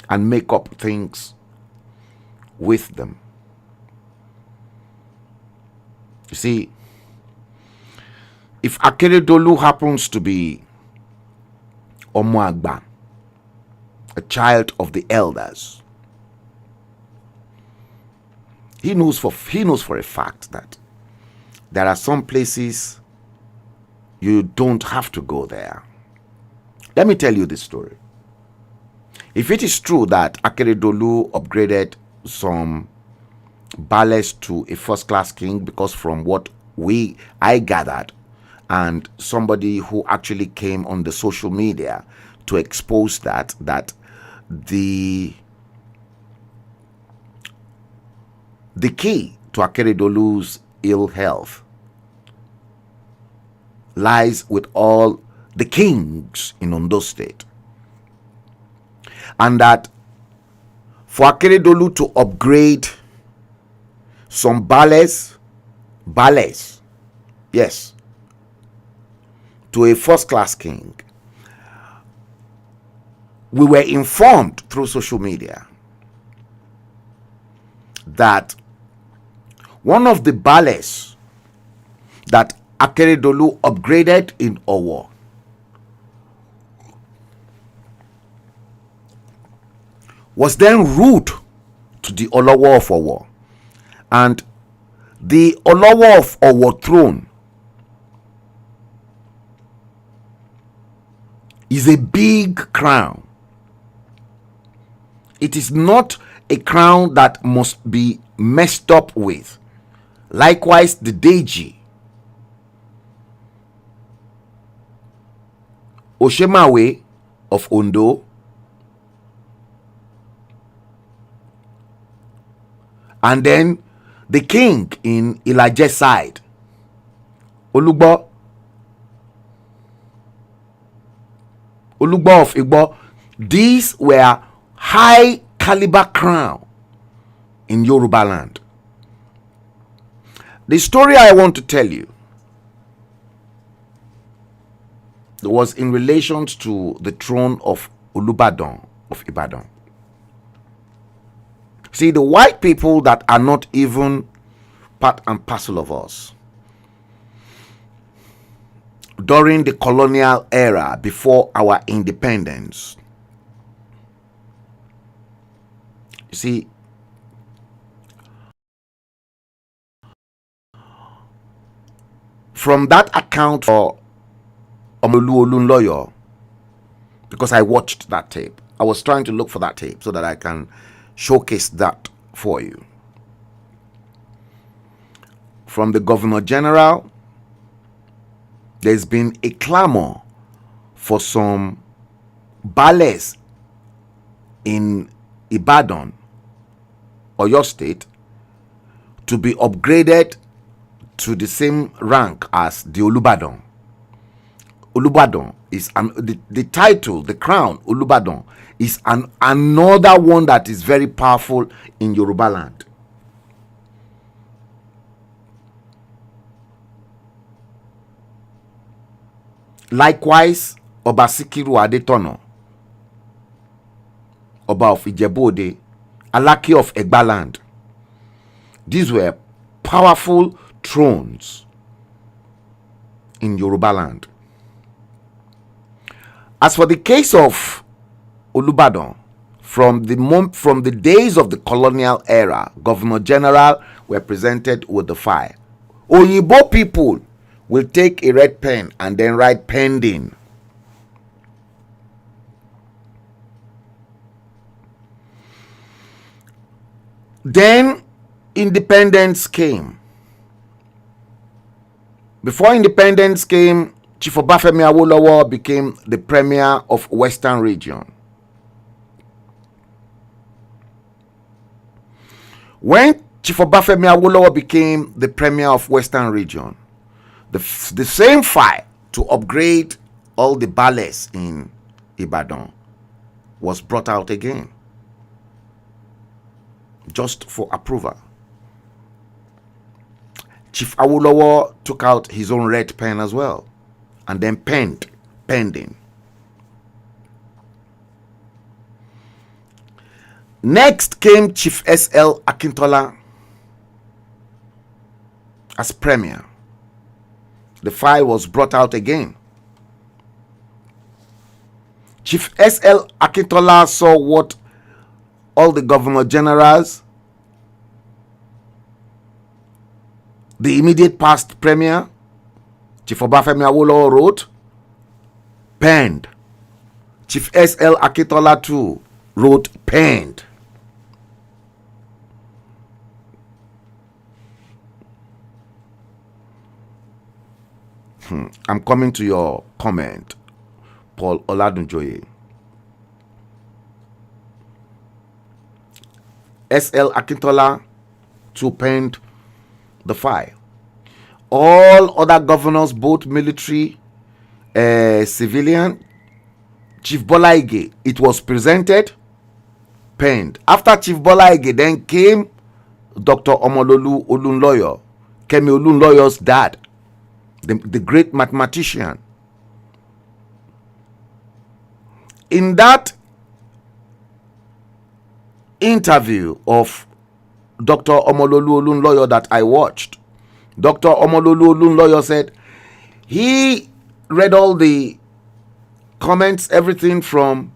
and make up things with them. You see, if Akeredolu happens to be Omoagba, a child of the elders, he knows for a fact that there are some places you don't have to go there. Let me tell you this story. If it is true that Akeredolu upgraded some ballets to a first-class king, because from what I gathered, and somebody who actually came on the social media to expose that the key to Akeredolu's ill health lies with all the kings in Ondo State, and that for Akeredolu to upgrade some ballets, yes, to a first-class king, we were informed through social media that one of the ballets that Akeredolu upgraded in Owo was then route to the Olowo of Owo, and the Olowo of Owo throne is a big crown. It is not a crown that must be messed up with. Likewise, the Deji, Oshemawe of Ondo, and then the king in Ilaje side, Olugbo of Igbo. These were high caliber crown in Yoruba land. The story I want to tell you was in relation to the throne of Olubadan of Ibadan. See, the white people that are not even part and parcel of us during the colonial era before our independence. You see, from that account for Omolu Olunloyo, because I watched that tape, I was trying to look for that tape so that I can showcase that for you. From the Governor General, there's been a clamor for some ballets in Ibadan, Oyo State, to be upgraded to the same rank as the Olubadan. Olubadan is the title, the crown, Olubadan, is another one that is very powerful in Yoruba land. Likewise, Oba Sikiru Adetono, Oba of Ijebu-Ode, Alaki of Egbaland. These were powerful thrones in Yoruba land. As for the case of Olubadan, from the days of the colonial era, Governor General were presented with the file. Oyibo people will take a red pen and then write pending. Then independence came. Before independence came, Chief Obafemi Awolowo became the premier of Western Region. When Chief Obafemi Awolowo became the premier of Western Region, the same file to upgrade all the ballets in Ibadan was brought out again, just for approval. Chief Awolowo took out his own red pen as well, and then pending. Next came Chief S.L. Akintola as premier. The file was brought out again. Chief S.L. Akintola saw what all the governor generals, the immediate past premier, Chief Obafemi Awolowo, wrote, penned. Chief S.L. Akintola too wrote, penned. I'm coming to your comment, Paul Oladunjoye. S.L. Akintola too penned the file. All other governors, both military, civilian, Chief Bola Ige, it was presented, penned. After Chief Bola Ige, then came Dr. Omololu Olunloyo, Kemi Olunloyo's dad, the great mathematician. In that interview of Dr. Omololu Olunloyo that I watched, Dr. Omololu Olunloyo said he read all the comments, everything from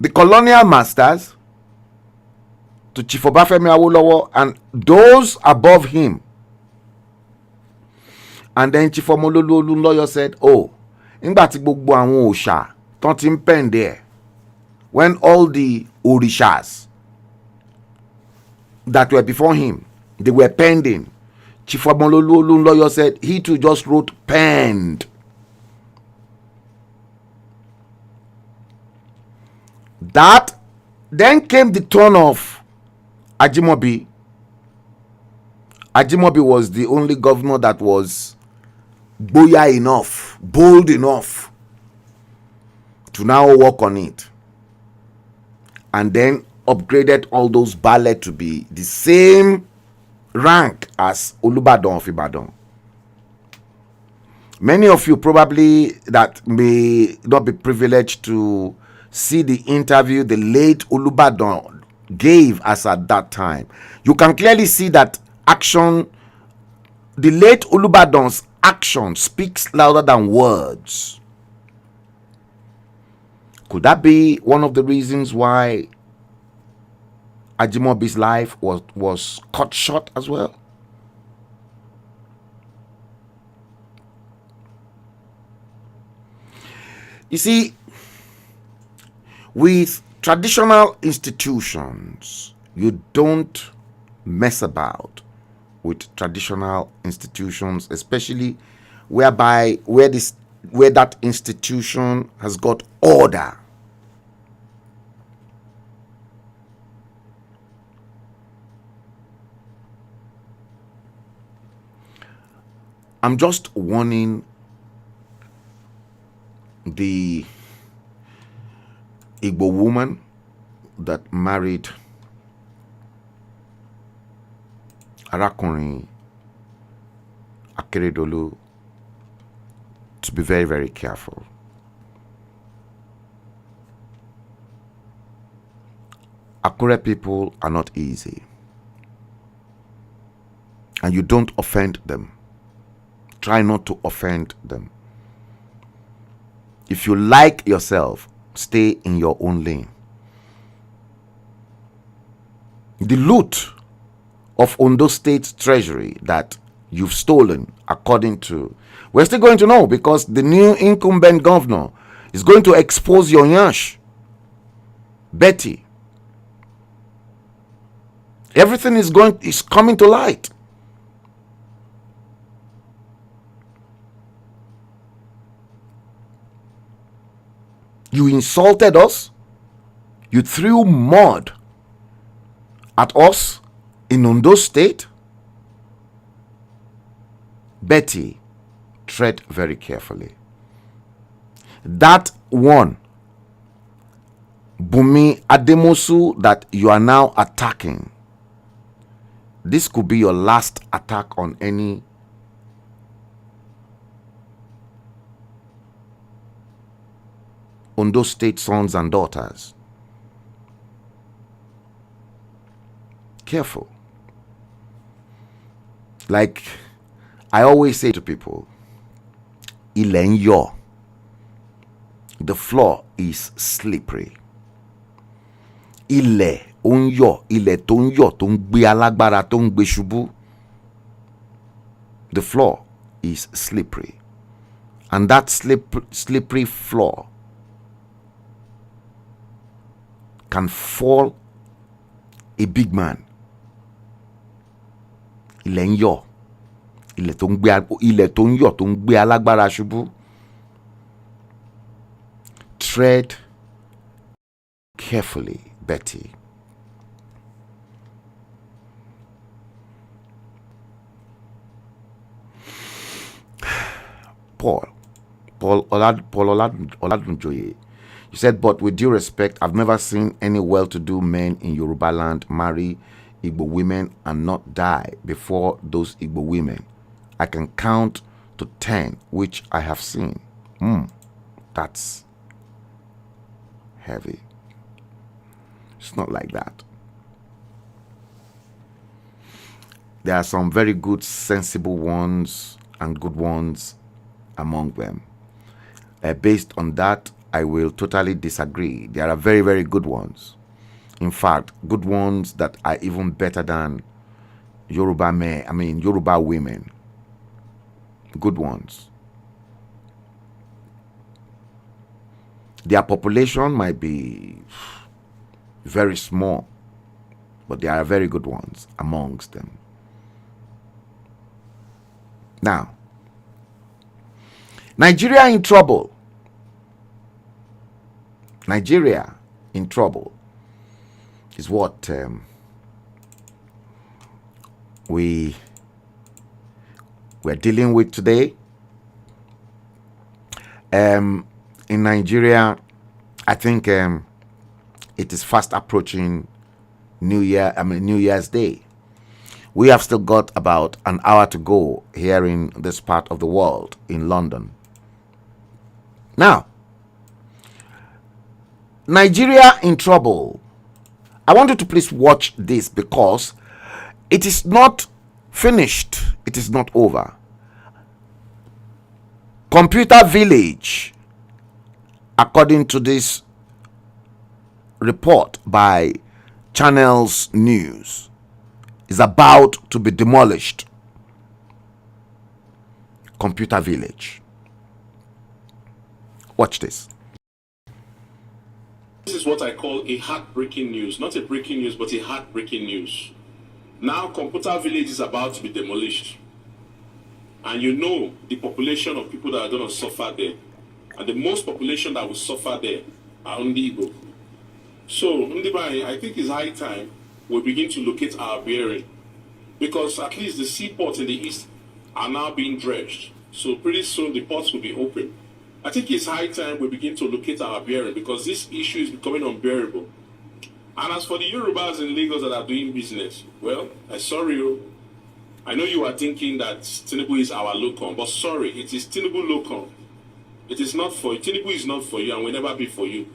the colonial masters to Chief Obafemi Awolowo and those above him. And then Chief Omololu Olunloyo said, oh, nígbà tí gbogbo àwọn òòṣà Totin pen there. When all the Orishas that were before him, they were pending. Chief Abololu lawyer said he too just wrote penned. That then came the turn of Ajimobi. Ajimobi was the only governor that was bold enough to now work on it, and then upgraded all those ballet to be the same rank as Olubadan of Ibadan. Many of you probably that may not be privileged to see the interview the late Olubadan gave us at that time. You can clearly see that action, the late Olubadan's action speaks louder than words. Could that be one of the reasons why Ajimobi's life was cut short as well? You see, with traditional institutions, you don't mess about with traditional institutions, especially where that institution has got order. I'm just warning the Igbo woman that married Arakunrin Akeredolu to be very, very careful. Akure people are not easy, and you don't offend them. Try not to offend them. If you like yourself, stay in your own lane. The loot of Ondo State Treasury that you've stolen, according to, we're still going to know, because the new incumbent governor is going to expose your nyash, Betty. Everything is coming to light. You insulted us. You threw mud at us in Ondo State. Betty, tread very carefully. That one, Bumi Ademosu, that you are now attacking, this could be your last attack on any Ondo State sons and daughters. Careful. Like I always say to people, ilẹ̀ ń yọ̀. The floor is slippery. Ilẹ̀ ó ń yọ̀, ilẹ̀ tó ń yọ̀ tó ń gbé alágbára tó ń gbé ṣubú. The floor is slippery. And that slippery floor can fall a big man. Ilẹ̀ ń yọ̀, ilẹ̀ tó ń yọ̀ tó ń gbé alágbára ṣubú. Tread carefully, Betty. Paul Oladunjoye. He said, but with due respect, I've never seen any well-to-do men in Yoruba land marry Igbo women and not die before those Igbo women. I can count to 10, which I have seen. That's heavy. It's not like that. There are some very good, sensible ones and good ones among them. Based on that, I will totally disagree. There are very, very good ones. In fact, good ones that are even better than Yoruba women. Good ones. Their population might be very small, but there are very good ones amongst them. Now, Nigeria in trouble. Nigeria in trouble is what we're dealing with today. In Nigeria, I think it is fast approaching New Year's Day. We have still got about an hour to go here in this part of the world, in London. Now, Nigeria in trouble. I want you to please watch this because it is not finished. It is not over. Computer Village, according to this report by Channels News, is about to be demolished. Computer Village. Watch this. This is what I call a heartbreaking news. Not a breaking news, but a heartbreaking news. Now, Computer Village is about to be demolished. And you know the population of people that are going to suffer there. And the most population that will suffer there are Igbo. So, Ndibai, I think it's high time we begin to locate our bearing. Because at least the seaports in the east are now being dredged. So pretty soon the ports will be open. I think it's high time we begin to locate our bearing because this issue is becoming unbearable. And as for the Yorubas in Lagos that are doing business, well, I'm sorry. I know you are thinking that Tinubu is our locum, but sorry, it is Tinubu locum. It is not for you. Tinubu is not for you and will never be for you.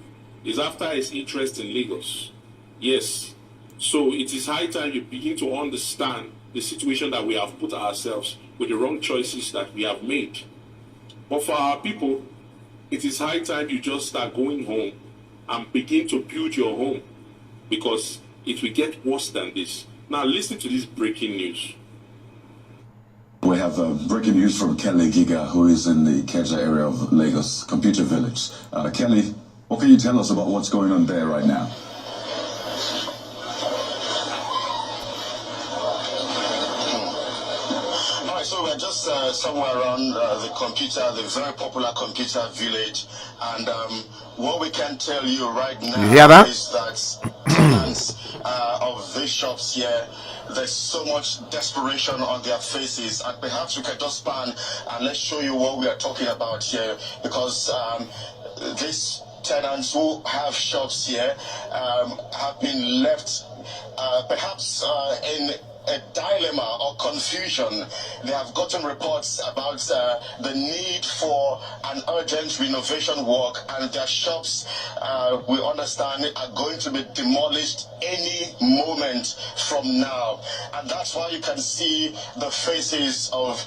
It's after his interest in Lagos. Yes. So it is high time you begin to understand the situation that we have put ourselves with the wrong choices that we have made. But for our people, it is high time you just start going home and begin to build your home because it will get worse than this. Now listen to this breaking news. We have breaking news from Kelly Giga, who is in the Keja area of Lagos, Computer Village. Kelly, what can you tell us about what's going on there right now? So we're just somewhere around the very popular Computer Village, and what we can tell you right now is that tenants of these shops here, there's so much desperation on their faces, and perhaps we can just pan and let's show you what we are talking about here, because these tenants who have shops here have been left perhaps in a dilemma or confusion. They have gotten reports about the need for an urgent renovation work, and their shops, we understand, are going to be demolished any moment from now. And that's why you can see the faces of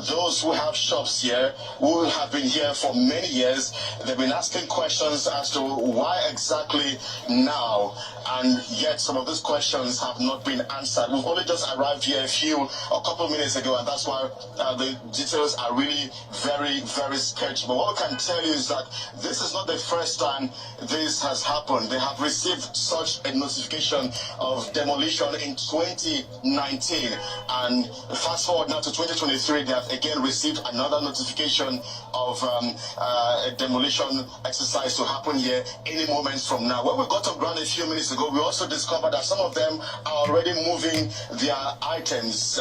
those who have shops here, who have been here for many years. They've been asking questions as to why exactly now, and yet some of these questions have not been answered. We've only just arrived here a couple of minutes ago, and that's why the details are really very, very sketchy. But what I can tell you is that this is not the first time this has happened. They have received such a notification of demolition in 2019, and fast forward now to 2023, they have again received another notification of a demolition exercise to happen here any moment from now. When we got on ground a few minutes ago, we also discovered that some of them are already moving their items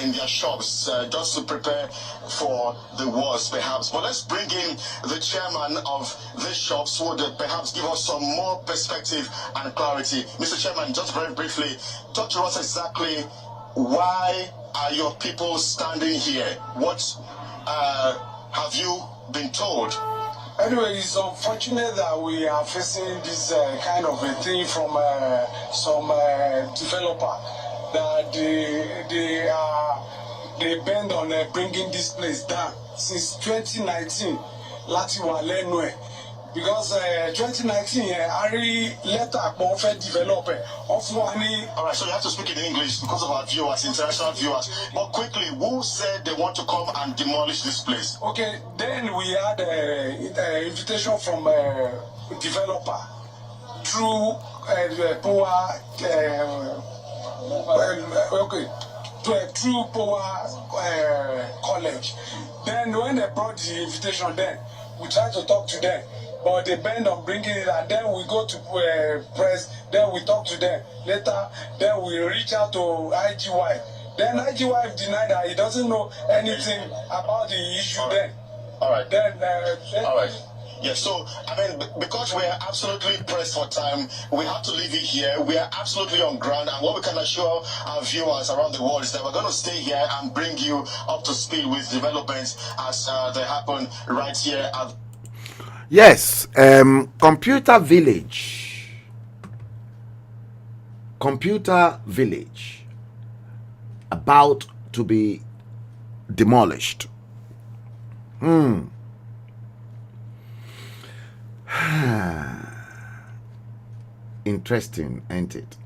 in their shops just to prepare for the worst, perhaps. But let's bring in the chairman of these shops who would perhaps give us some more perspective and clarity. Mr. Chairman, just very briefly, talk to us exactly why are your people standing here? What have you been told? Anyway, it's unfortunate that we are facing this kind of a thing from some developer, that they bend on bringing this place down since 2019. Lati wa lenu e. because 2019 I really let our fẹ́ develop of money. All right, so you have to speak in English because of our viewers, international viewers. But quickly, who said they want to come and demolish this place? Okay, then we had an invitation from developer through Power. Okay, through Power College. Then when they brought the invitation, then we tried to talk to them, but they banned on bringing it, and then we go to press, then we talk to them. Later, then we reach out to IGY. Then IGY denied that he doesn't know anything about the issue. All right. Then. All right. Then. All right. Yes, so, I mean, because we are absolutely pressed for time, we have to leave it here. We are absolutely on ground, and what we can assure our viewers around the world is that we're going to stay here and bring you up to speed with developments as they happen right here at... Yes, Computer Village. Computer Village. About to be demolished. Interesting, ain't it?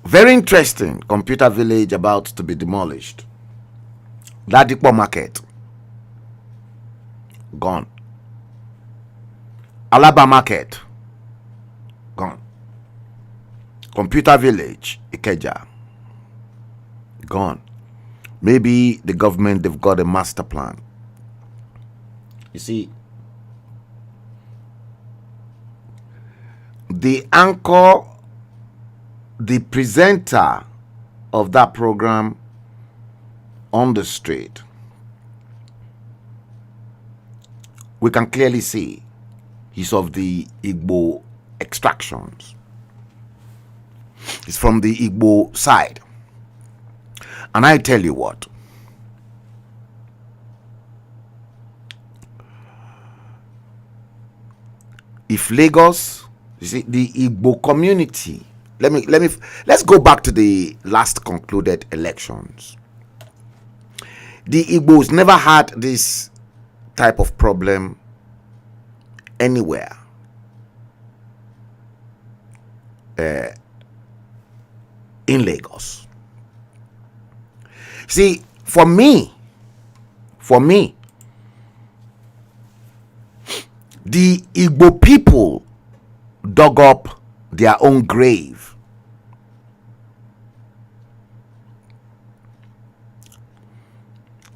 Very interesting. Computer Village about to be demolished. Ladipo Market gone. Alaba Market gone. Computer Village Ikeja gone. Maybe the government, they've got a master plan. You see, the anchor, the presenter of that program on the street, we can clearly see he's of the Igbo extractions. He's from the Igbo side. And I tell you what, if Lagos, you see, the Igbo community, let's go back to the last concluded elections. The Igbos never had this type of problem anywhere. In Lagos. See, for me, the Igbo people dug up their own grave.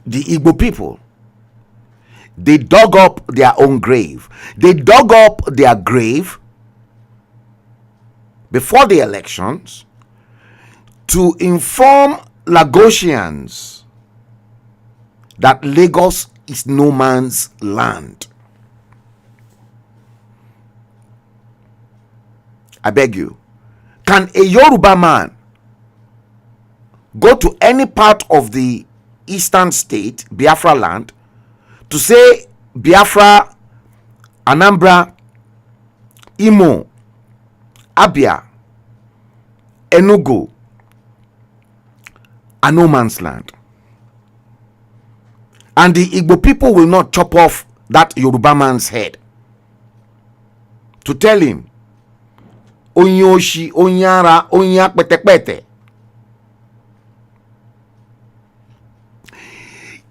The Igbo people, they dug up their own grave. They dug up their grave before the elections to inform Lagosians that Lagos is no man's land. I beg you, can a Yoruba man go to any part of the eastern state, Biafra land, to say Biafra, Anambra, Imo, Abia, Enugu are no man's land? And the Igbo people will not chop off that Yoruba man's head to tell him Onyoshi, Onyara, Onyak Pete.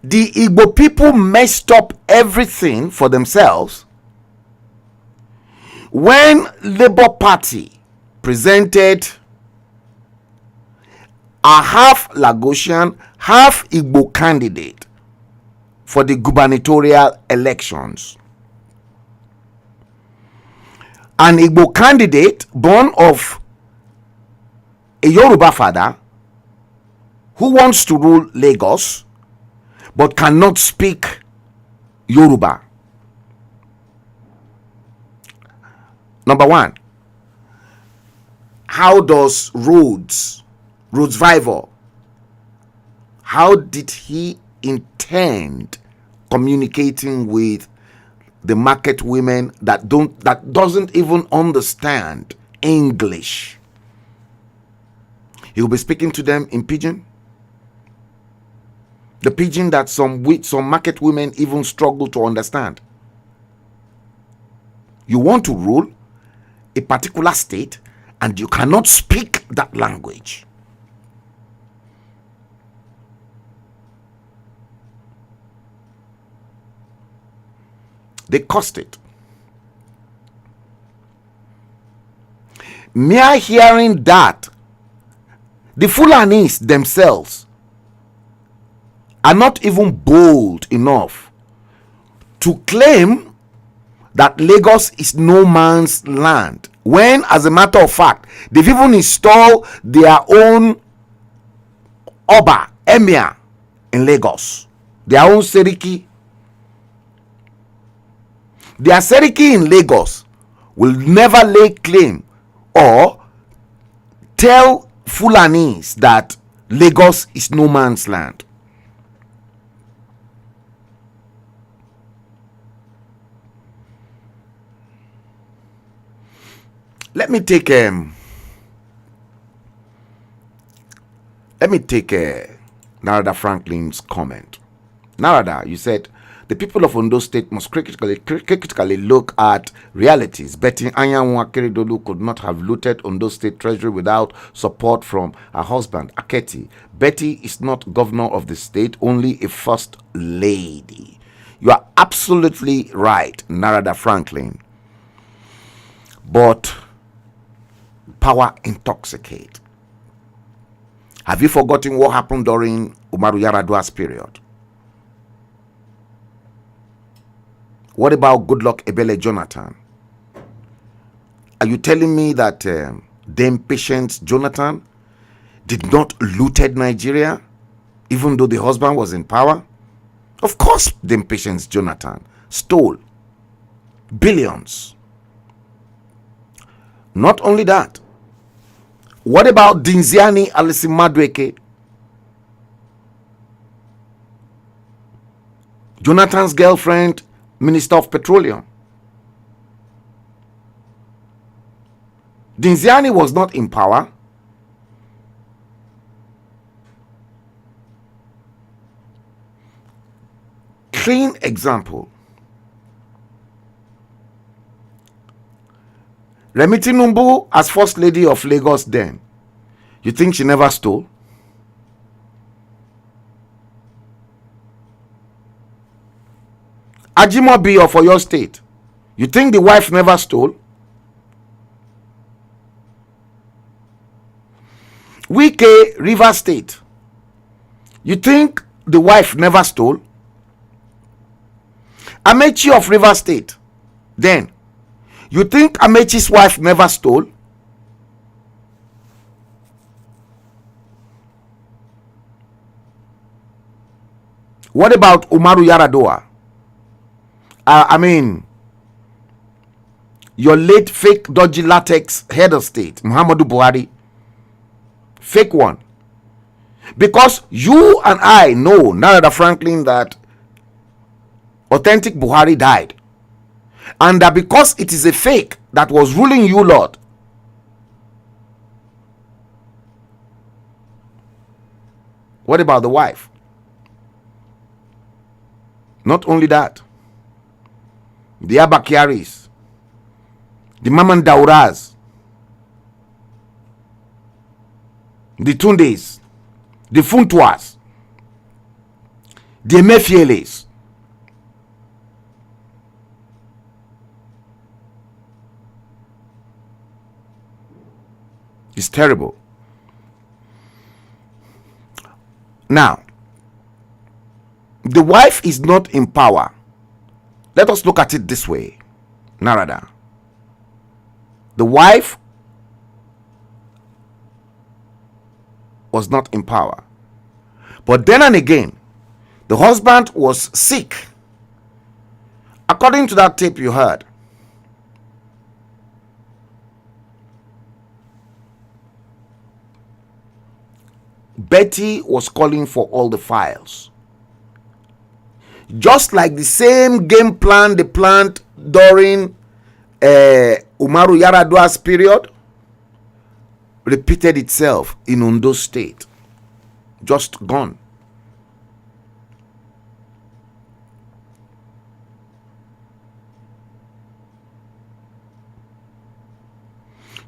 The Igbo people messed up everything for themselves when Labour Party presented a half Lagosian, half Igbo candidate for the gubernatorial elections. An Igbo candidate born of a Yoruba father who wants to rule Lagos but cannot speak Yoruba. Number one, how does Rhodes Vival, how did he intend communicating with the market women that doesn't even understand English? He will be speaking to them in pidgin. The pidgin that some market women even struggle to understand. You want to rule a particular state and you cannot speak that language. They cost it. Mere hearing that, the Fulanis themselves are not even bold enough to claim that Lagos is no man's land, when, as a matter of fact, they've even installed their own Oba, Emir in Lagos, their own Seriki. Their Seriki in Lagos will never lay claim or tell Fulanis that Lagos is no man's land. Let me take Narada Franklin's comment. Narada, you said the people of Ondo State must critically look at realities. Betty Anyanwu Akeredolu could not have looted Ondo State Treasury without support from her husband, Aketi. Betty is not governor of the state, only a first lady. You are absolutely right, Narada Franklin. But power intoxicate. Have you forgotten what happened during Umaru Yaradua's period? What about Goodluck Ebele Jonathan? Are you telling me that them Patience Jonathan did not looted Nigeria even though the husband was in power? Of course, them Patience Jonathan stole billions. Not only that, what about Dinziani Alisi Madweke? Jonathan's girlfriend, Minister of Petroleum. Dinziani was not in power. Clean example. Remiti Numbu as First Lady of Lagos then. You think she never stole? Ajimobi of Oyo State. You think the wife never stole? Wike, River State. You think the wife never stole? Amechi of River State. Then, you think Amechi's wife never stole? What about Umaru Yaradua? Your late fake dodgy latex head of state, Muhammadu Buhari. Fake one. Because you and I know, Narada Franklin, that authentic Buhari died. And that because it is a fake that was ruling you, Lord. What about the wife? Not only that, the Abakiaris, the Mamandauras, the Tundes, the Funtuas, the Emefieles. It's terrible. Now, the wife is not in power. Let us look at it this way, Narada. The wife was not in power. But then and again, the husband was sick. According to that tape you heard, Betty was calling for all the files. Just like the same game plan they planned during Umaru Yaradua's period repeated itself in Ondo State. Just gone.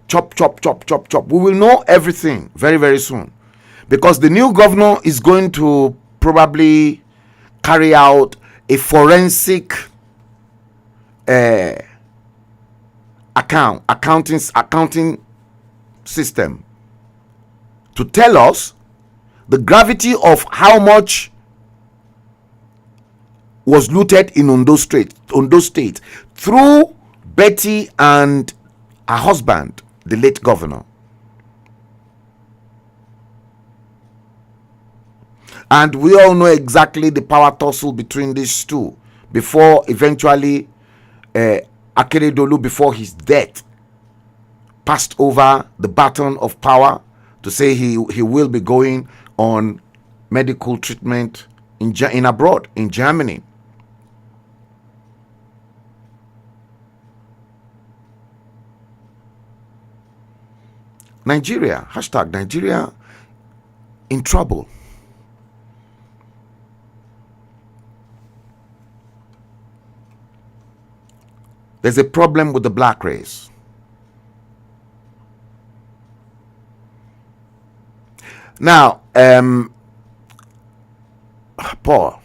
Chop, chop, chop, chop, chop. We will know everything very, very soon. Because the new governor is going to probably carry out a forensic accounting system to tell us the gravity of how much was looted in Ondo State through Betty and her husband, the late governor. And we all know exactly the power tussle between these two before eventually Akeredolu, before his death, passed over the baton of power to say he will be going on medical treatment in abroad, in Germany. Nigeria, hashtag Nigeria in trouble. There's a problem with the black race. Now, Paul,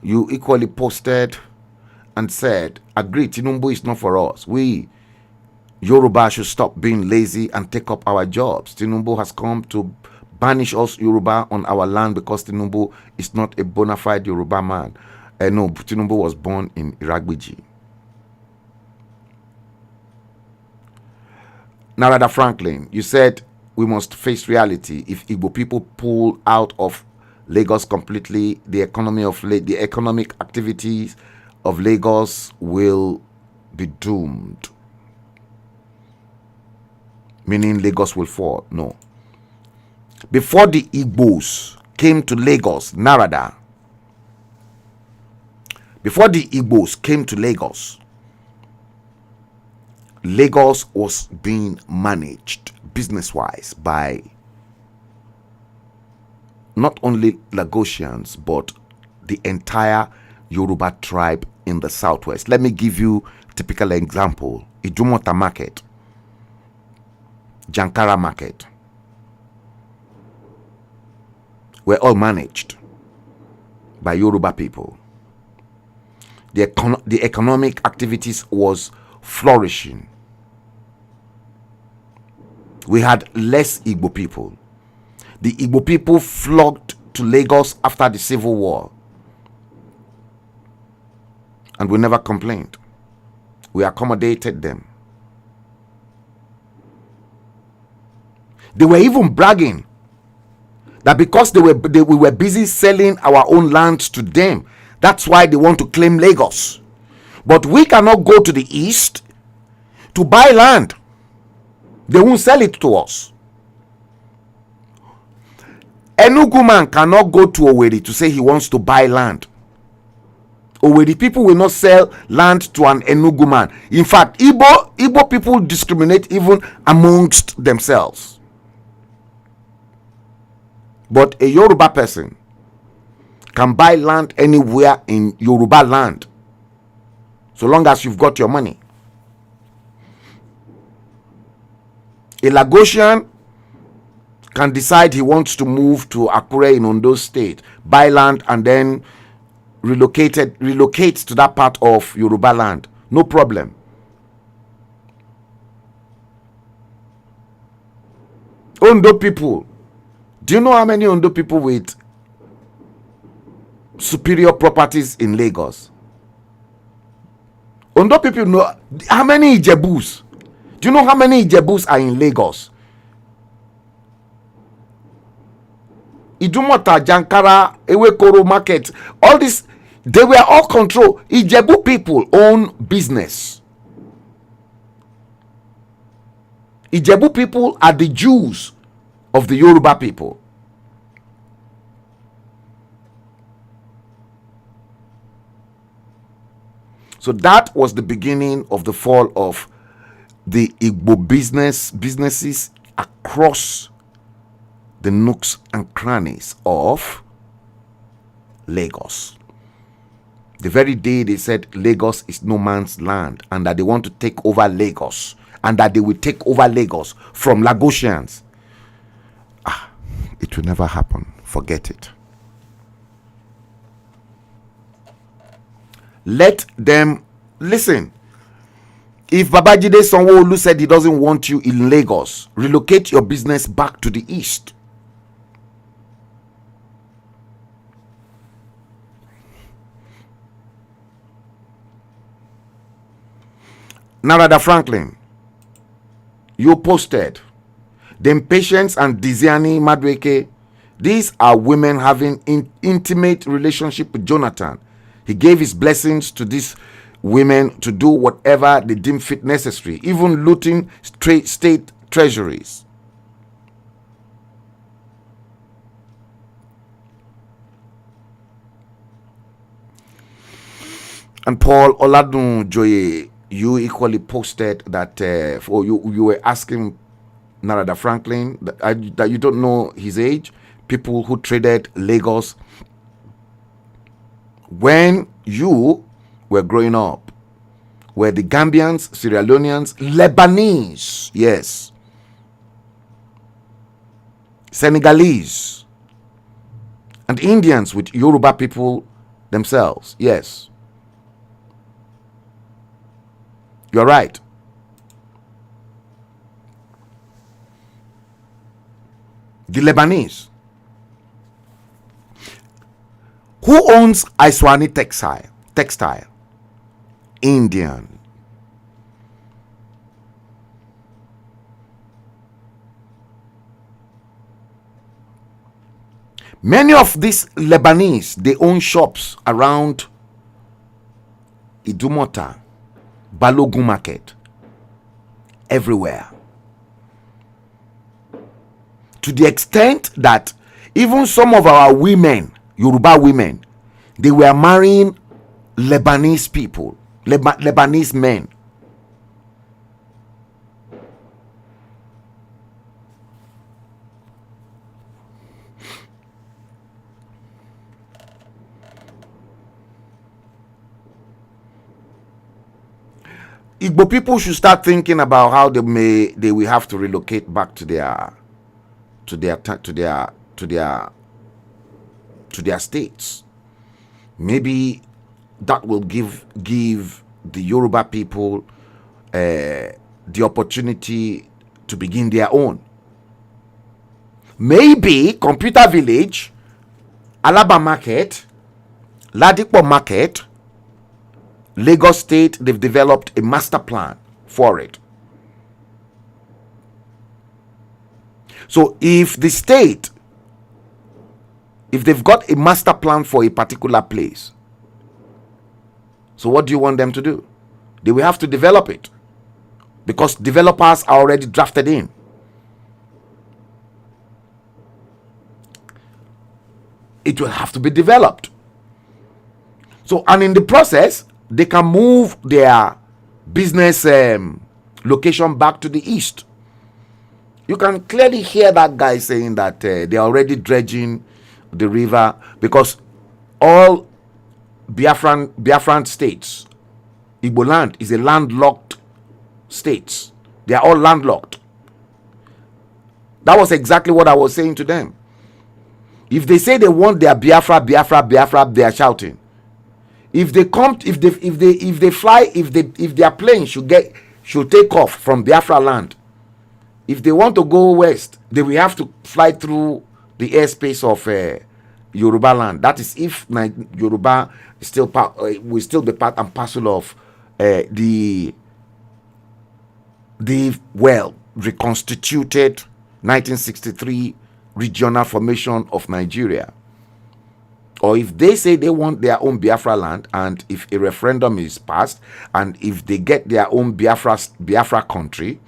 you equally posted and said, agree, Tinubu is not for us. We, Yoruba, should stop being lazy and take up our jobs. Tinubu has come to banish us Yoruba on our land because Tinubu is not a bona fide Yoruba man. No, Tinubu was born in Iragbiji. Narada Franklin, you said we must face reality. If Igbo people pull out of Lagos completely, the economic activities of Lagos will be doomed. Meaning Lagos will fall. No. Before the Igbos came to Lagos, Narada, before the Igbos came to Lagos, Lagos was being managed business-wise by not only Lagosians, but the entire Yoruba tribe in the southwest. Let me give you a typical example. Idumota Market, Jankara Market were all managed by Yoruba people. The economic activities was flourishing. We had less Igbo people. The Igbo people flocked to Lagos after the Civil War. And we never complained. We accommodated them. They were even bragging that because we were busy selling our own land to them, that's why they want to claim Lagos. But we cannot go to the east to buy land. They won't sell it to us. Enugu man cannot go to Owerri to say he wants to buy land. Owerri people will not sell land to an Enugu man. In fact, Igbo people discriminate even amongst themselves. But a Yoruba person can buy land anywhere in Yoruba land, so long as you've got your money. A Lagosian can decide he wants to move to Akure in Ondo State, buy land, and then relocate to that part of Yoruba land. No problem. Ondo people. Do you know how many Ondo people with superior properties in Lagos? Ondo people know how many Ijebus. Do you know how many Ijebus are in Lagos? Idumota, Jankara, Ewekoro Market, all this, they were all controlled. Ijebu people own business. Ijebu people are the Jews of the Yoruba people. So that was the beginning of the fall of the Igbo businesses across the nooks and crannies of Lagos. The very day they said Lagos is no man's land and that they want to take over Lagos and that they will take over Lagos from Lagosians. It will never happen. Forget it. Let them listen. If Babajide Sanwo-Olu said he doesn't want you in Lagos, relocate your business back to the east. Narada Franklin, you posted the Impatience and Diziani Madueke. These are women having intimate relationship with Jonathan. He gave his blessings to these women to do whatever they deem fit necessary, even looting state treasuries. And Paul Oladun Joye, you equally posted that you were asking Narada Franklin that you don't know his age. People who traded Lagos when you were growing up were the Gambians, Sierra Leoneans, Lebanese, yes, Senegalese, and Indians with Yoruba people themselves, yes. You're right. The Lebanese. Who owns Iswani Textile? Indian. Many of these Lebanese, they own shops around Idumota, Balogun Market, everywhere. To the extent that even some of our women, Yoruba women, they were marrying Lebanese people, Lebanese men. Igbo people should start thinking about how they will have to relocate back to their states. Maybe that will give the Yoruba people the opportunity to begin their own. Maybe Computer Village, Alaba Market, Ladipo Market, Lagos State, they've developed a master plan for it. So if the state, if they've got a master plan for a particular place, so what do you want them to do? They will have to develop it, because developers are already drafted in. It will have to be developed. So, and in the process, they can move their business location back to the east. You can clearly hear that guy saying that they are already dredging the river, because all Biafran states, Igbo land is a landlocked states. They are all landlocked. That was exactly what I was saying to them. If they say they want their Biafra, they are shouting. If they come, if they fly, if their plane should take off from Biafra land, if they want to go west, they will have to fly through the airspace of Yoruba land. That is if Yoruba is still will still be part and parcel of the well reconstituted 1963 regional formation of Nigeria. Or if they say they want their own Biafra land, and if a referendum is passed, and if they get their own Biafra country,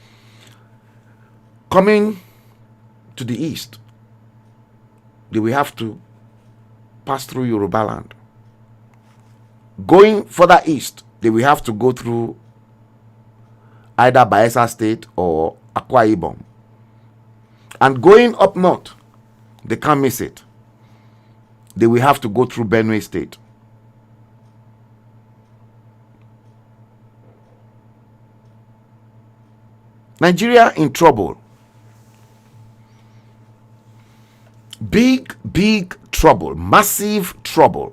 coming to the east, they will have to pass through Yoruba land. Going further east, they will have to go through either Bayelsa State or Akwa Ibom. And going up north, they can't miss it. They will have to go through Benue State. Nigeria in trouble. Big, big trouble. Massive trouble.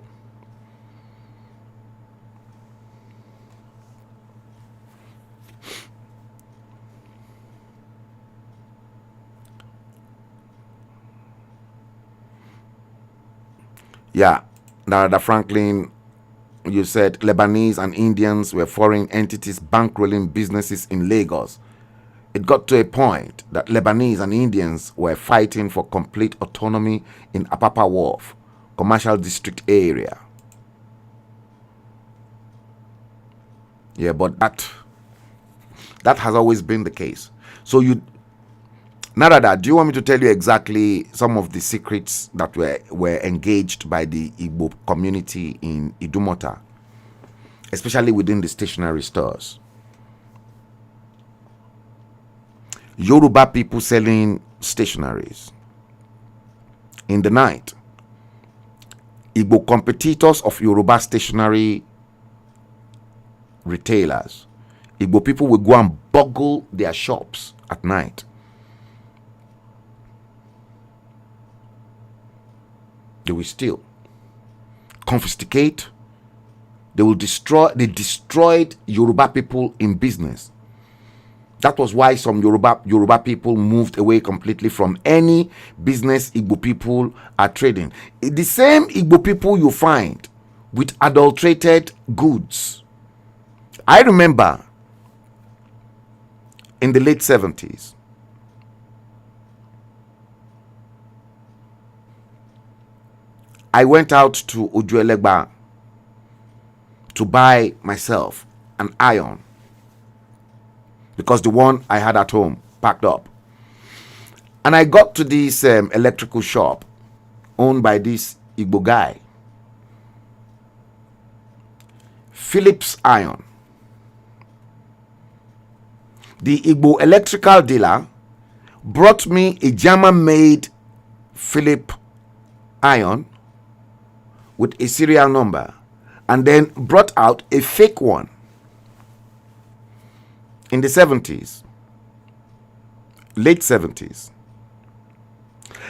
Yeah, Narada Franklin, you said Lebanese and Indians were foreign entities bankrolling businesses in Lagos. It got to a point that Lebanese and Indians were fighting for complete autonomy in Apapa Wharf, commercial district area. Yeah, but that has always been the case. So Narada, do you want me to tell you exactly some of the secrets that were engaged by the Igbo community in Idumota, especially within the stationery stores? Yoruba people selling stationaries. In the night, Igbo competitors of Yoruba stationery retailers, Igbo people will go and boggle their shops at night. They will steal, confiscate, they will destroy. They destroyed Yoruba people in business. That was why some Yoruba people moved away completely from any business Igbo people are trading. The same Igbo people you find with adulterated goods. I remember in the late 70s, I went out to Ojuelegba to buy myself an iron, because the one I had at home packed up. And I got to this electrical shop owned by this Igbo guy, Philips Iron. The Igbo electrical dealer brought me a German-made Philips iron with a serial number, and then brought out a fake one in the 70s, late 70s.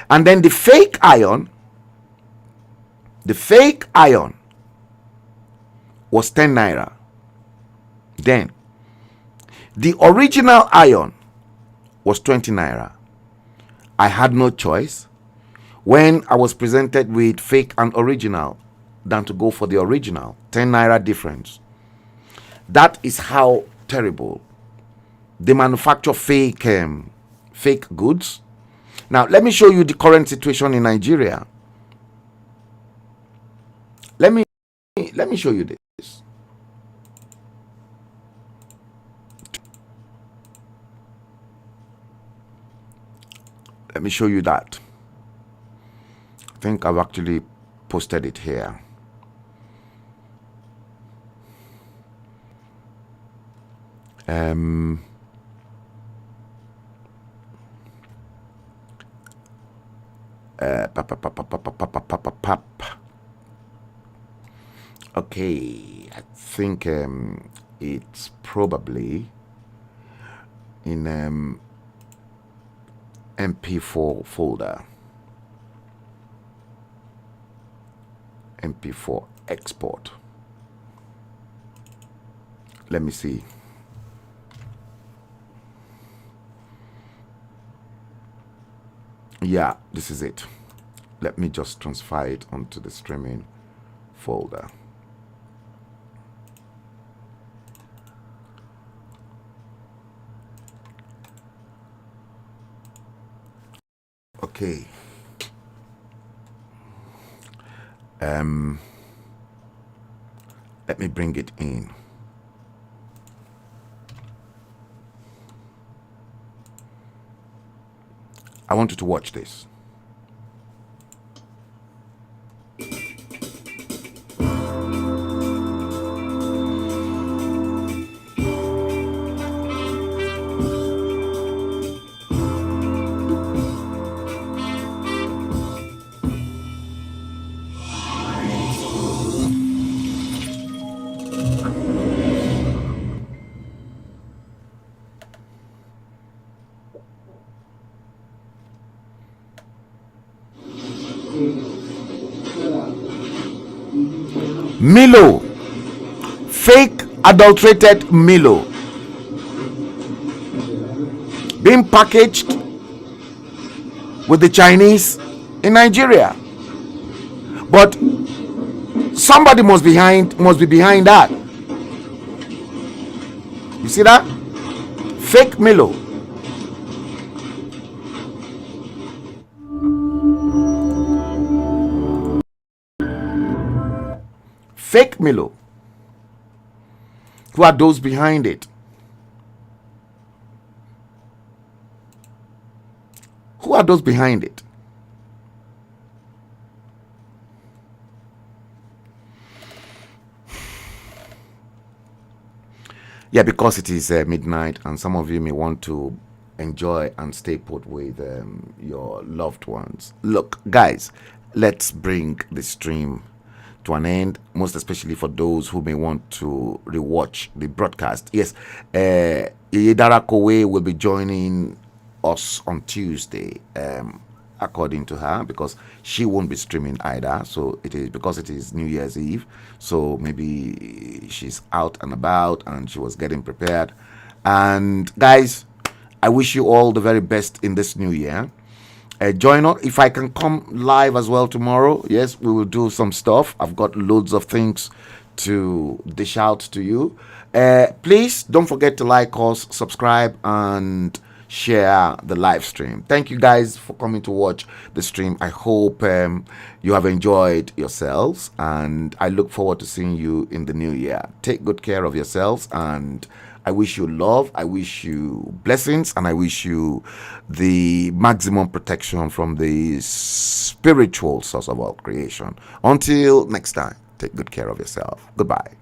And then the fake iron was 10 naira. Then the original iron was 20 naira. I had no choice when I was presented with fake and original than to go for the original. 10 naira difference. That is how terrible they manufacture fake goods. Now let me show you the current situation in Nigeria. Let me show you this. Let me show you that. I think I've actually posted it here. Okay, I think it's probably in MP4 folder. MP4 export. Let me see. Yeah, this is it. Let me just transfer it onto the streaming folder. Okay. Let me bring it in. I want you to watch this. Milo, fake adulterated Milo, being packaged with the Chinese in Nigeria. But somebody must be behind that. You see that? Fake Milo. Fake Milo. Who are those behind it? Who are those behind it? Yeah, because it is midnight and some of you may want to enjoy and stay put with your loved ones. Look, guys, let's bring the stream to an end, most especially for those who may want to rewatch the broadcast. Yes, Iyedara Kowe will be joining us on Tuesday, according to her, because she won't be streaming either. So it is because it is New Year's Eve, so maybe she's out and about and she was getting prepared. And guys, I wish you all the very best in this new year. Join us if I can come live as well tomorrow. Yes, we will do some stuff. I've got loads of things to dish out to you. Please don't forget to like us, subscribe, and share the live stream. Thank you guys for coming to watch the stream. I hope you have enjoyed yourselves, and I look forward to seeing you in the new year. Take good care of yourselves, and I wish you love, I wish you blessings, and I wish you the maximum protection from the spiritual source of all creation. Until next time, take good care of yourself. Goodbye.